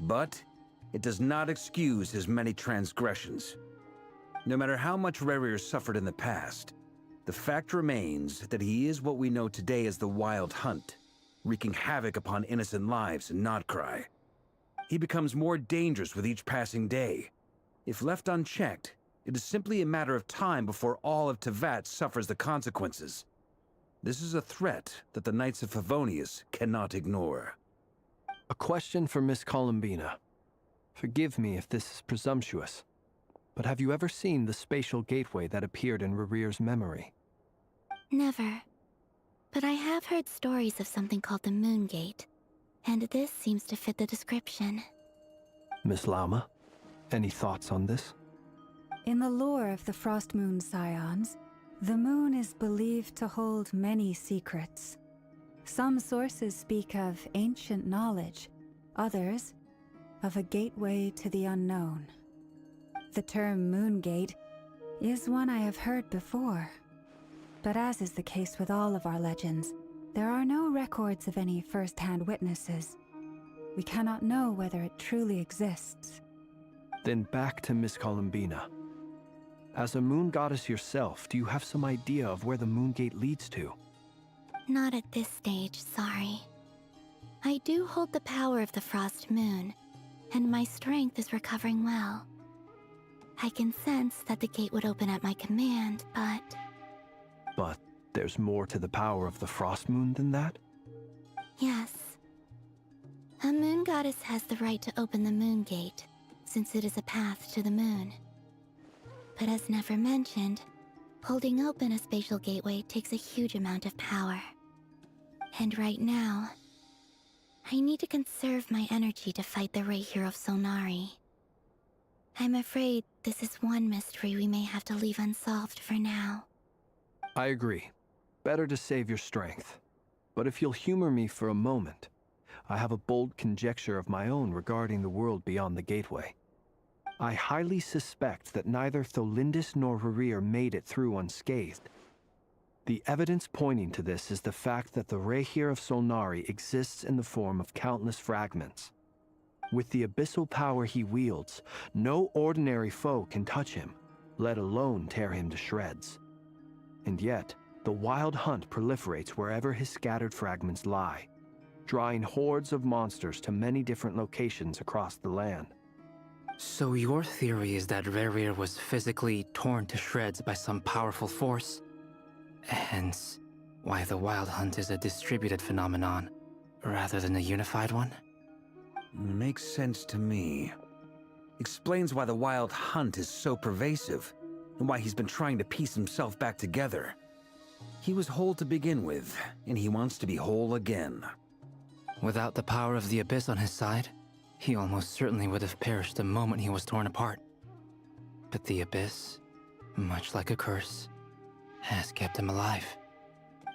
Speaker 18: But it does not excuse his many transgressions. No matter how much Rerir suffered in the past, the fact remains that he is what we know today as the Wild Hunt, wreaking havoc upon innocent lives in Nod-Krai. He becomes more dangerous with each passing day. If left unchecked, it is simply a matter of time before all of Teyvat suffers the consequences. This is a threat that the Knights of Favonius cannot ignore.
Speaker 13: A question for Miss Columbina. Forgive me if this is presumptuous, but have you ever seen the spatial gateway that appeared in Rerir's memory?
Speaker 15: Never. But I have heard stories of something called the Moon Gate, and this seems to fit the description.
Speaker 13: Miss Lauma, any thoughts on this?
Speaker 3: In the lore of the Frost Moon Scions, the moon is believed to hold many secrets. Some sources speak of ancient knowledge, others of a gateway to the unknown. The term Moon Gate is one I have heard before, but as is the case with all of our legends, there are no records of any first-hand witnesses. We cannot know whether it truly exists.
Speaker 13: Then back to Miss Columbina. As a moon goddess yourself, do you have some idea of where the Moon Gate leads to?
Speaker 15: Not at this stage, sorry. I do hold the power of the Frost Moon, and my strength is recovering well. I can sense that the gate would open at my command, but...
Speaker 13: But there's more to the power of the Frost Moon than that?
Speaker 15: Yes. A moon goddess has the right to open the Moon Gate, since it is a path to the moon. But as Nefer mentioned, holding open a spatial gateway takes a huge amount of power. And right now, I need to conserve my energy to fight the Raker of Solnari. I'm afraid this is one mystery we may have to leave unsolved for now.
Speaker 13: I agree. Better to save your strength. But if you'll humor me for a moment, I have a bold conjecture of my own regarding the world beyond the gateway. I highly suspect that neither Tholindis nor Rerir made it through unscathed. The evidence pointing to this is the fact that the Raker of Solnari exists in the form of countless fragments. With the abyssal power he wields, no ordinary foe can touch him, let alone tear him to shreds. And yet, the Wild Hunt proliferates wherever his scattered fragments lie, drawing hordes of monsters to many different locations across the land.
Speaker 19: So your theory is that Rerir was physically torn to shreds by some powerful force? Hence, why the Wild Hunt is a distributed phenomenon, rather than a unified one?
Speaker 18: Makes sense to me. Explains why the Wild Hunt is so pervasive, and why he's been trying to piece himself back together. He was whole to begin with, and he wants to be whole again.
Speaker 19: Without the power of the Abyss on his side, he almost certainly would have perished the moment he was torn apart. But the Abyss much like a curse, has kept him alive.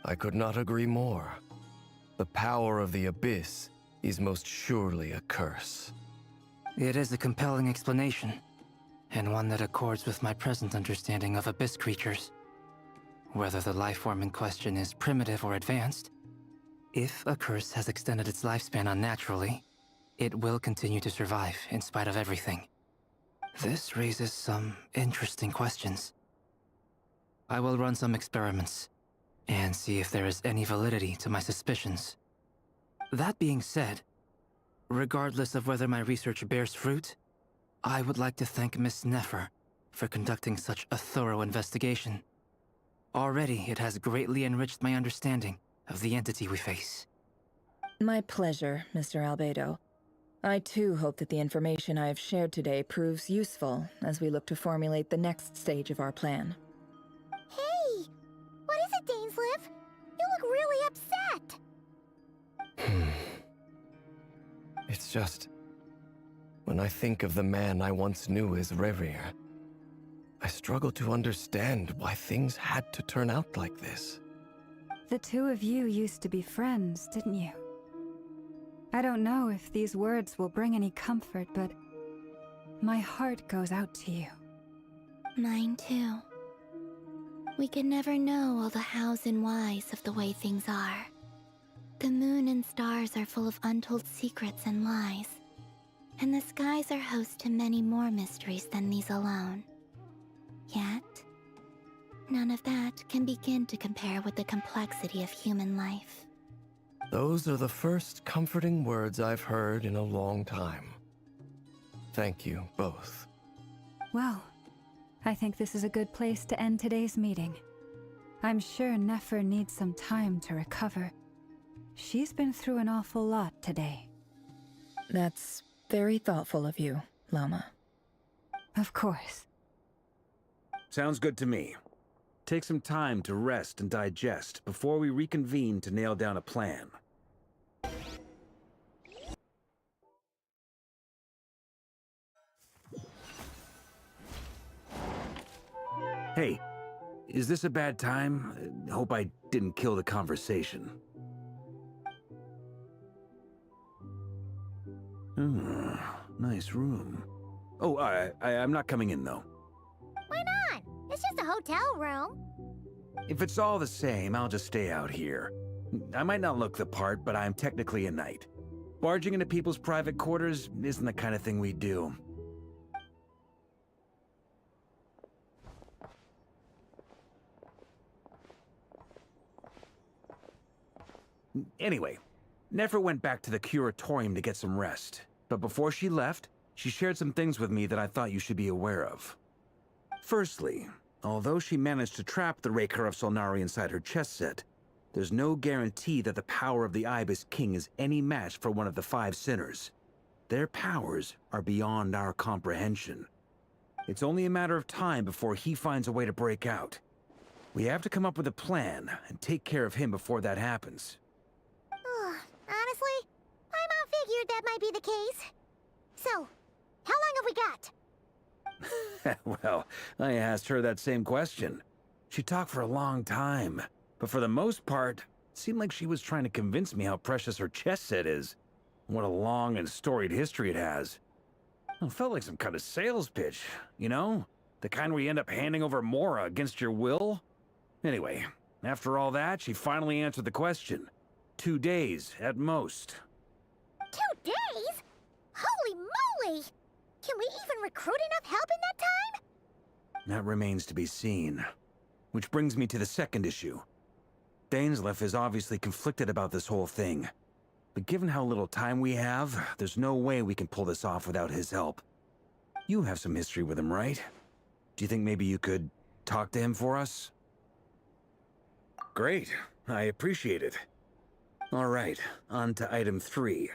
Speaker 17: I could not agree more. The power of the Abyss is most surely a curse.
Speaker 19: It is a compelling explanation, and one that accords with my present understanding of Abyss creatures. Whether the life form in question is primitive or advanced, if a curse has extended its lifespan unnaturally, it will continue to survive in spite of everything. This raises some interesting questions. I will run some experiments and see if there is any validity to my suspicions. That being said, regardless of whether my research bears fruit, I would like to thank Miss Nefer for conducting such a thorough investigation. Already, it has greatly enriched my understanding of the entity we face.
Speaker 1: My pleasure, Mr. Albedo. I too hope that the information I have shared today proves useful as we look to formulate the next stage of our plan.
Speaker 16: Hey! What is it, Dainsleif? You look really upset!
Speaker 17: It's just... when I think of the man I once knew as Rerir, I struggle to understand why things had to turn out like this.
Speaker 3: The two of you used to be friends, didn't you? I don't know if these words will bring any comfort, but my heart goes out to you.
Speaker 15: Mine too. We can never know all the hows and whys of the way things are. The moon and stars are full of untold secrets and lies, and the skies are host to many more mysteries than these alone. Yet, none of that can begin to compare with the complexity of human life.
Speaker 17: Those are the first comforting words I've heard in a long time. Thank you, both.
Speaker 3: Well, I think this is a good place to end today's meeting. I'm sure Nefer needs some time to recover. She's been through an awful lot today.
Speaker 1: That's very thoughtful of you, Lama.
Speaker 3: Of course.
Speaker 18: Sounds good to me. Take some time to rest and digest before we reconvene to nail down a plan. Hey, is this a bad time? Hope I didn't kill the conversation. Nice room. Oh, I'm not coming in, though.
Speaker 16: Why not? It's just a hotel room.
Speaker 18: If it's all the same, I'll just stay out here. I might not look the part, but I'm technically a knight. Barging into people's private quarters isn't the kind of thing we do. Anyway, Nefer went back to the curatorium to get some rest. But before she left, she shared some things with me that I thought you should be aware of. Firstly, although she managed to trap the Raker of Solnari inside her chess set, there's no guarantee that the power of the Ibis King is any match for one of the 5 sinners. Their powers are beyond our comprehension. It's only a matter of time before he finds a way to break out. We have to come up with a plan and take care of him before that happens.
Speaker 16: Honestly, my mom figured that might be the case. So, how long have we got?
Speaker 18: Well, I asked her that same question. She talked for a long time, but for the most part, it seemed like she was trying to convince me how precious her chess set is, and what a long and storied history it has. It felt like some kind of sales pitch, you know? The kind where you end up handing over Mora against your will? Anyway, after all that, she finally answered the question. 2 days, at most.
Speaker 16: 2 days? Holy moly! Can we even recruit enough help in that time?
Speaker 18: That remains to be seen. Which brings me to the second issue. Dainsleif is obviously conflicted about this whole thing. But given how little time we have, there's no way we can pull this off without his help. You have some history with him, right? Do you think maybe you could talk to him for us? Great. I appreciate it. All right, on to item 3.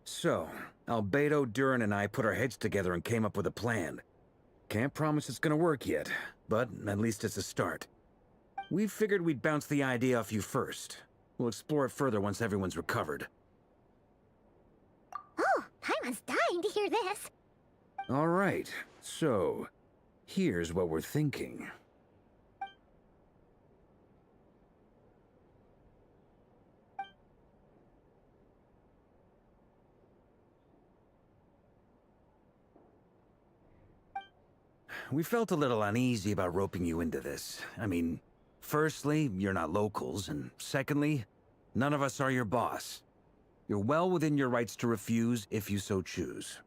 Speaker 18: So, Albedo, Durin, and I put our heads together and came up with a plan. Can't promise it's gonna work yet, but at least it's a start. We figured we'd bounce the idea off you first. We'll explore it further once everyone's recovered.
Speaker 16: Oh, Paimon's dying to hear this.
Speaker 18: All right, so here's what we're thinking. we felt a little uneasy about roping you into this. I mean, firstly, you're not locals, and secondly, none of us are your boss. You're well within your rights to refuse if you so choose.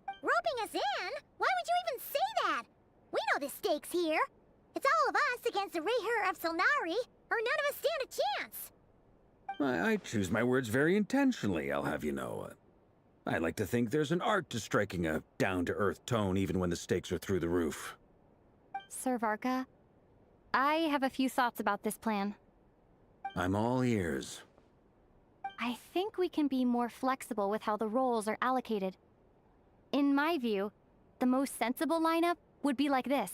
Speaker 16: Roping us in? Why would you even say that? We know the stakes here. It's all of us against the Rayher of Solnari, or none of us stand a chance.
Speaker 18: I choose my words very intentionally, I'll have you know. I like to think there's an art to striking a down-to-earth tone even when the stakes are through the roof.
Speaker 2: Sir Varka, I have a few thoughts about this plan.
Speaker 18: I'm all ears.
Speaker 2: I think we can be more flexible with how the roles are allocated. In my view, the most sensible lineup would be like this.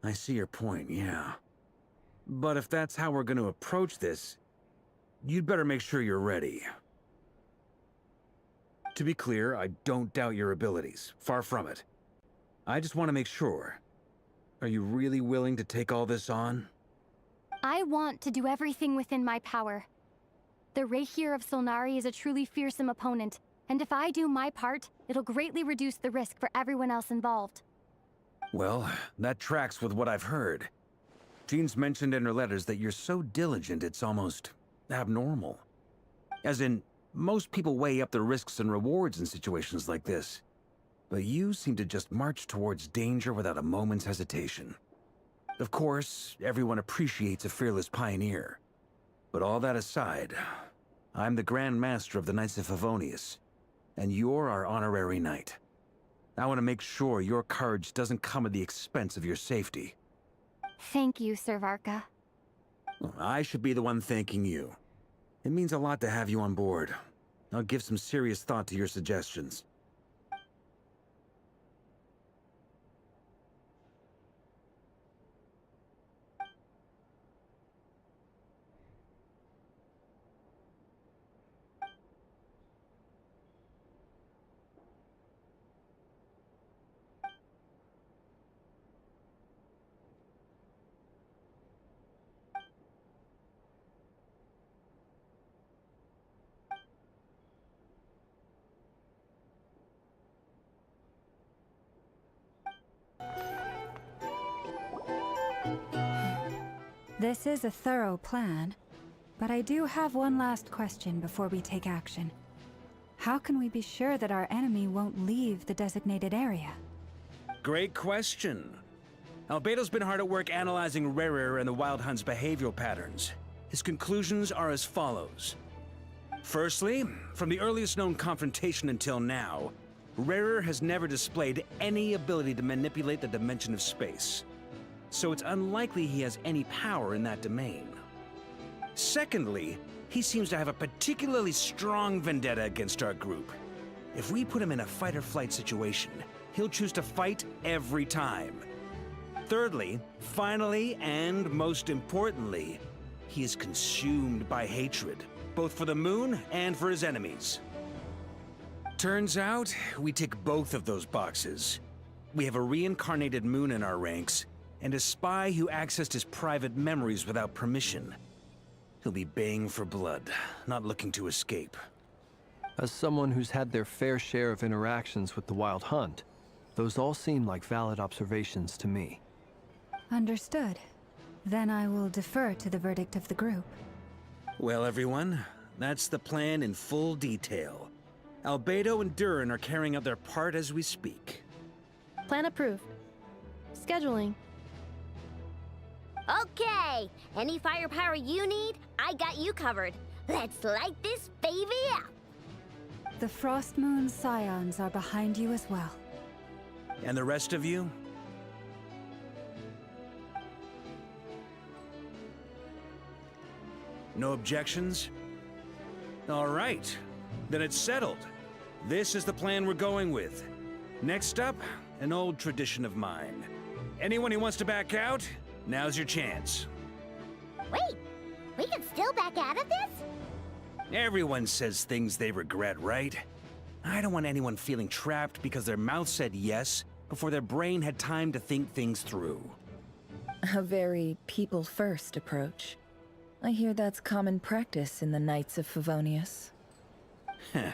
Speaker 18: I see your point, yeah. But if that's how we're going to approach this, you'd better make sure you're ready. To be clear, I don't doubt your abilities. Far from it. I just want to make sure. Are you really willing to take all this on?
Speaker 2: I want to do everything within my power. The Rayher of Solnari is a truly fearsome opponent, and if I do my part, it'll greatly reduce the risk for everyone else involved.
Speaker 18: Well, that tracks with what I've heard. Jean's mentioned in her letters that you're so diligent it's almost abnormal. As in, most people weigh up the risks and rewards in situations like this. But you seem to just march towards danger without a moment's hesitation. Of course, everyone appreciates a fearless pioneer. But all that aside, I'm the Grand Master of the Knights of Favonius, and you're our honorary knight. I want to make sure your courage doesn't come at the expense of your safety.
Speaker 2: Thank you, Sir Varka.
Speaker 18: Well, I should be the one thanking you. It means a lot to have you on board. I'll give some serious thought to your suggestions.
Speaker 3: This is a thorough plan, but I do have one last question before we take action. How can we be sure that our enemy won't leave the designated area?
Speaker 18: Great question. Albedo's been hard at work analyzing Rayher and the Wild Hunt's behavioral patterns. His conclusions are as follows. Firstly, from the earliest known confrontation until now, Rayher has never displayed any ability to manipulate the dimension of space. So it's unlikely he has any power in that domain. Secondly, he seems to have a particularly strong vendetta against our group. If we put him in a fight-or-flight situation, he'll choose to fight every time. Thirdly, finally, and most importantly, he is consumed by hatred, both for the moon and for his enemies. Turns out, we tick both of those boxes. We have a reincarnated moon in our ranks, and a spy who accessed his private memories without permission. He'll be baying for blood, not looking to escape.
Speaker 13: As someone who's had their fair share of interactions with the Wild Hunt, those all seem like valid observations to me.
Speaker 3: Understood. Then I will defer to the verdict of the group.
Speaker 18: Well, everyone, that's the plan in full detail. Albedo and Durin are carrying out their part as we speak.
Speaker 20: Plan approved. Scheduling.
Speaker 16: Okay, any firepower you need, I got you covered. Let's light this baby up.
Speaker 3: The Frost Moon Scions are behind you as well.
Speaker 18: And the rest of you? No objections? All right, then it's settled. This is the plan we're going with. Next up, an old tradition of mine. Anyone who wants to back out, now's your chance.
Speaker 16: Wait, we can still back out of this?
Speaker 18: Everyone says things they regret, right? I don't want anyone feeling trapped because their mouth said yes before their brain had time to think things through.
Speaker 1: A very people-first approach. I hear that's common practice in the Knights of Favonius.
Speaker 18: Heh.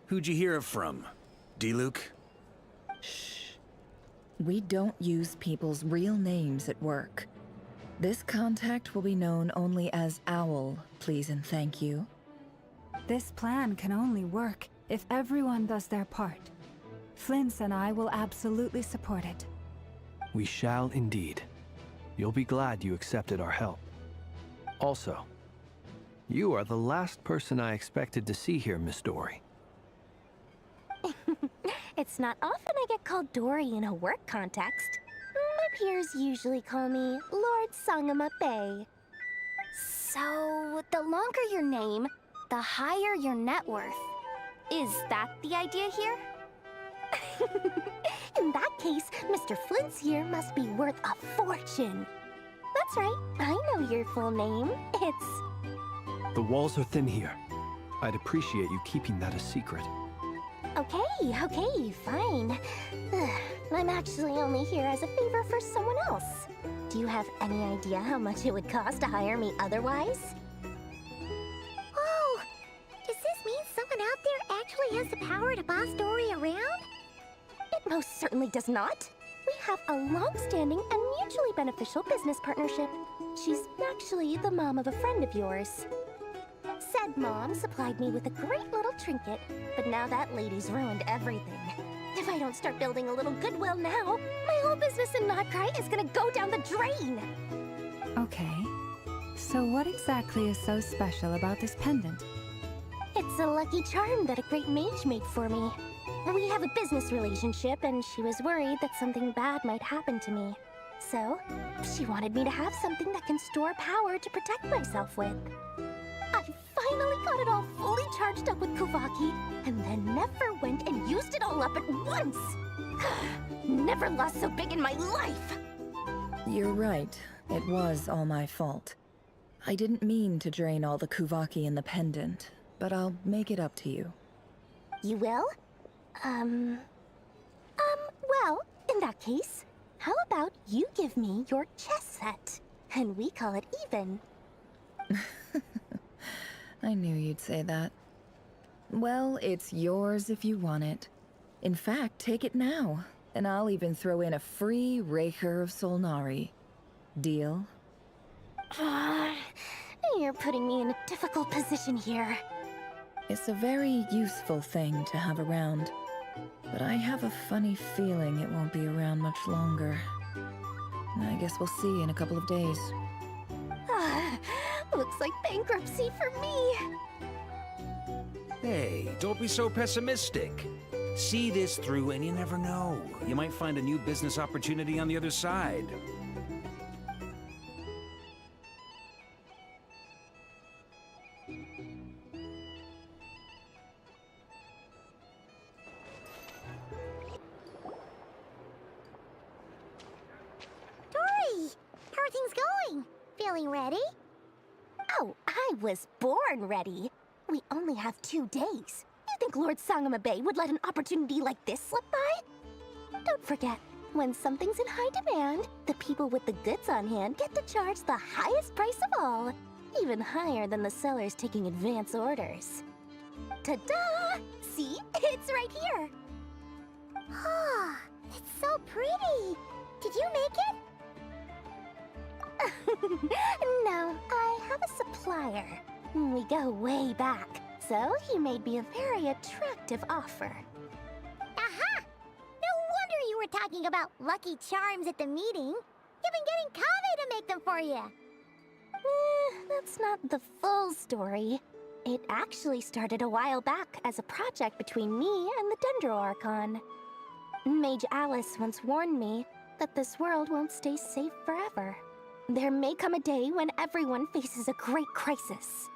Speaker 18: Who'd you hear it from? D-Luke?
Speaker 1: Shh. We don't use people's real names at work. This contact will be known only as Owl, please and thank you.
Speaker 3: This plan can only work if everyone does their part. Flint's and I will absolutely support it.
Speaker 13: We shall indeed. You'll be glad you accepted our help. Also, you are the last person I expected to see here, Miss Dory.
Speaker 16: It's not often I get called Dory in a work context. My peers usually call me Lord Sangama Bay.
Speaker 2: So, the longer your name, the higher your net worth. Is that the idea here?
Speaker 16: In that case, Mr. Flint's here must be worth a fortune. That's right, I know your full name. It's...
Speaker 13: The walls are thin here. I'd appreciate you keeping that a secret.
Speaker 16: Okay, fine. I'm actually only here as a favor for someone else. Do you have any idea how much it would cost to hire me otherwise?
Speaker 2: Oh, does this mean someone out there actually has the power to boss Dory around?
Speaker 16: It most certainly does not. We have a long-standing and mutually beneficial business partnership. She's actually the mom of a friend of yours. Said mom supplied me with a great little trinket, but now that lady's ruined everything. If I don't start building a little goodwill now, my whole business in Nod-Krai is gonna go down the drain!
Speaker 3: Okay. So what exactly is so special about this pendant?
Speaker 16: It's a lucky charm that a great mage made for me. We have a business relationship, and she was worried that something bad might happen to me. So, she wanted me to have something that can store power to protect myself with. I finally got it all fully charged up with Kuvaki, and then never went and used it all up at once! Never lost so big in my life!
Speaker 1: You're right. It was all my fault. I didn't mean to drain all the Kuvaki in the pendant, but I'll make it up to you.
Speaker 16: You will? Well, in that case, how about you give me your chess set, and we call it even?
Speaker 1: I knew you'd say that. Well, it's yours if you want it. In fact, take it now, and I'll even throw in a free Raker of Solnari. Deal?
Speaker 16: You're putting me in a difficult position here.
Speaker 1: It's a very useful thing to have around, but I have a funny feeling it won't be around much longer. I guess we'll see in a couple of days.
Speaker 16: Looks like bankruptcy for me.
Speaker 18: Hey, don't be so pessimistic. See this through and you never know. You might find a new business opportunity on the other side.
Speaker 16: Dory! How are things going? Feeling ready? Oh, I was born ready. We only have 2 days. You think Lord Sangama Bay would let an opportunity like this slip by? Don't forget, when something's in high demand, the people with the goods on hand get to charge the highest price of all, even higher than the sellers taking advance orders. Ta-da! See? It's right here!
Speaker 2: Oh, it's so pretty! Did you make it?
Speaker 16: No, I have a supplier. We go way back, so he made me a very attractive offer.
Speaker 2: Aha! No wonder you were talking about lucky charms at the meeting. You've been getting Kaveh to make them for you.
Speaker 16: That's not the full story. It actually started a while back as a project between me and the Dendro Archon. Mage Alice once warned me that this world won't stay safe forever. There may come a day when everyone faces a great crisis.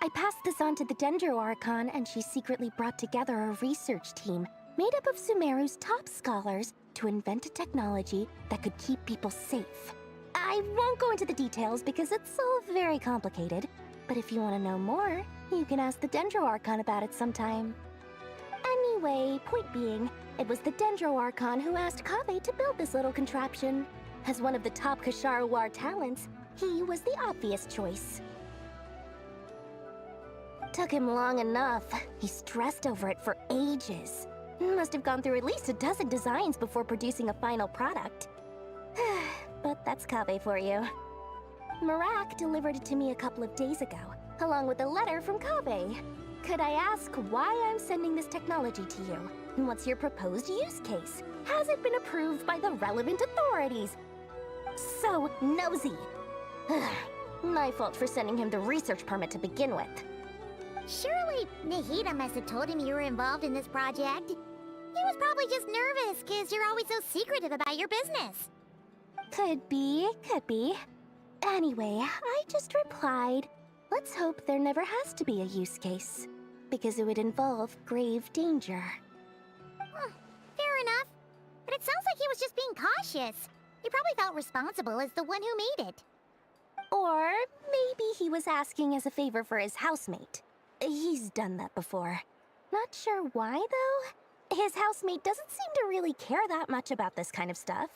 Speaker 16: I passed this on to the Dendro Archon, and she secretly brought together a research team made up of Sumeru's top scholars to invent a technology that could keep people safe. I won't go into the details because it's all very complicated, but if you want to know more, you can ask the Dendro Archon about it sometime. Anyway, point being, it was the Dendro Archon who asked Kaveh to build this little contraption. As one of the top Kasharawar talents, he was the obvious choice. Took him long enough. He stressed over it for ages. Must have gone through at least a dozen designs before producing a final product. But that's Kaveh for you. Marak delivered it to me a couple of days ago, along with a letter from Kaveh. Could I ask why I'm sending this technology to you? And what's your proposed use case? Has it been approved by the relevant authorities? So nosy. My fault for sending him the research permit to begin with.
Speaker 21: Surely Nahida must have told him you were involved in this project. He was probably just nervous because you're always so secretive about your business.
Speaker 16: Could be, could be. Anyway, I just replied, let's hope there never has to be a use case, because it would involve grave danger.
Speaker 21: Fair enough. But it sounds like he was just being cautious. He probably felt responsible as the one who made it.
Speaker 16: Or maybe he was asking as a favor for his housemate. He's done that before. Not sure why, though. His housemate doesn't seem to really care that much about this kind of stuff.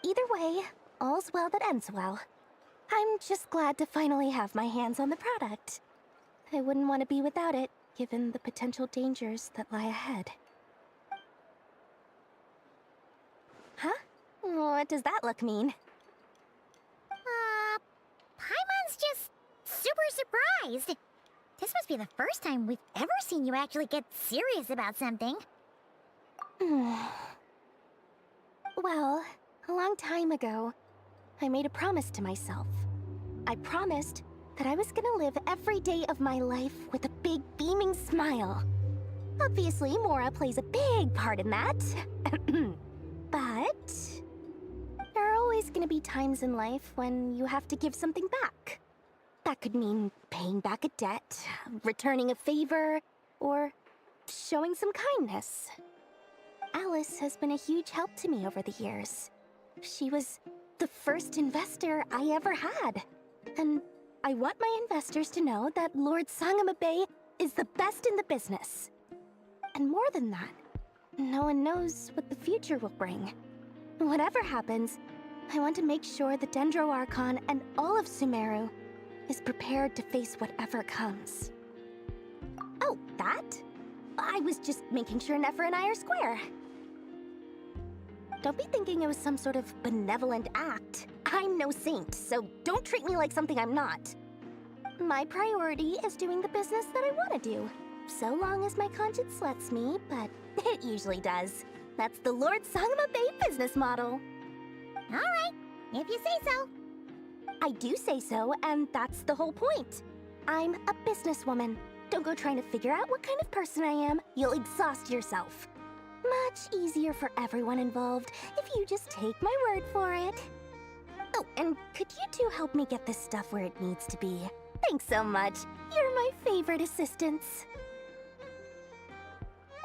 Speaker 16: Either way, all's well that ends well. I'm just glad to finally have my hands on the product. I wouldn't want to be without it, given the potential dangers that lie ahead. Huh? What does that look mean?
Speaker 21: Paimon's just super surprised. This must be the first time we've ever seen you actually get serious about something.
Speaker 16: Well, a long time ago, I made a promise to myself. I promised that I was gonna live every day of my life with a big beaming smile. Obviously, Mora plays a big part in that. But there are always gonna be times in life when you have to give something back. That could mean paying back a debt, returning a favor, or showing some kindness. Alice has been a huge help to me over the years. She was the first investor I ever had. And I want my investors to know that Lord Sangamabe is the best in the business. And more than that, no one knows what the future will bring. Whatever happens, I want to make sure the Dendro Archon and all of Sumeru is prepared to face whatever comes. Oh, that? I was just making sure Nefer and I are square. Don't be thinking it was some sort of benevolent act. I'm no saint, so don't treat me like something I'm not. My priority is doing the business that I want to do, so long as my conscience lets me, but it usually does. That's the Lord Sangamabe business model.
Speaker 21: All right, if you say so.
Speaker 16: I do say so, and that's the whole point. I'm a businesswoman. Don't go trying to figure out what kind of person I am. You'll exhaust yourself. Much easier for everyone involved if you just take my word for it. Oh, and could you two help me get this stuff where it needs to be? Thanks so much. You're my favorite assistants.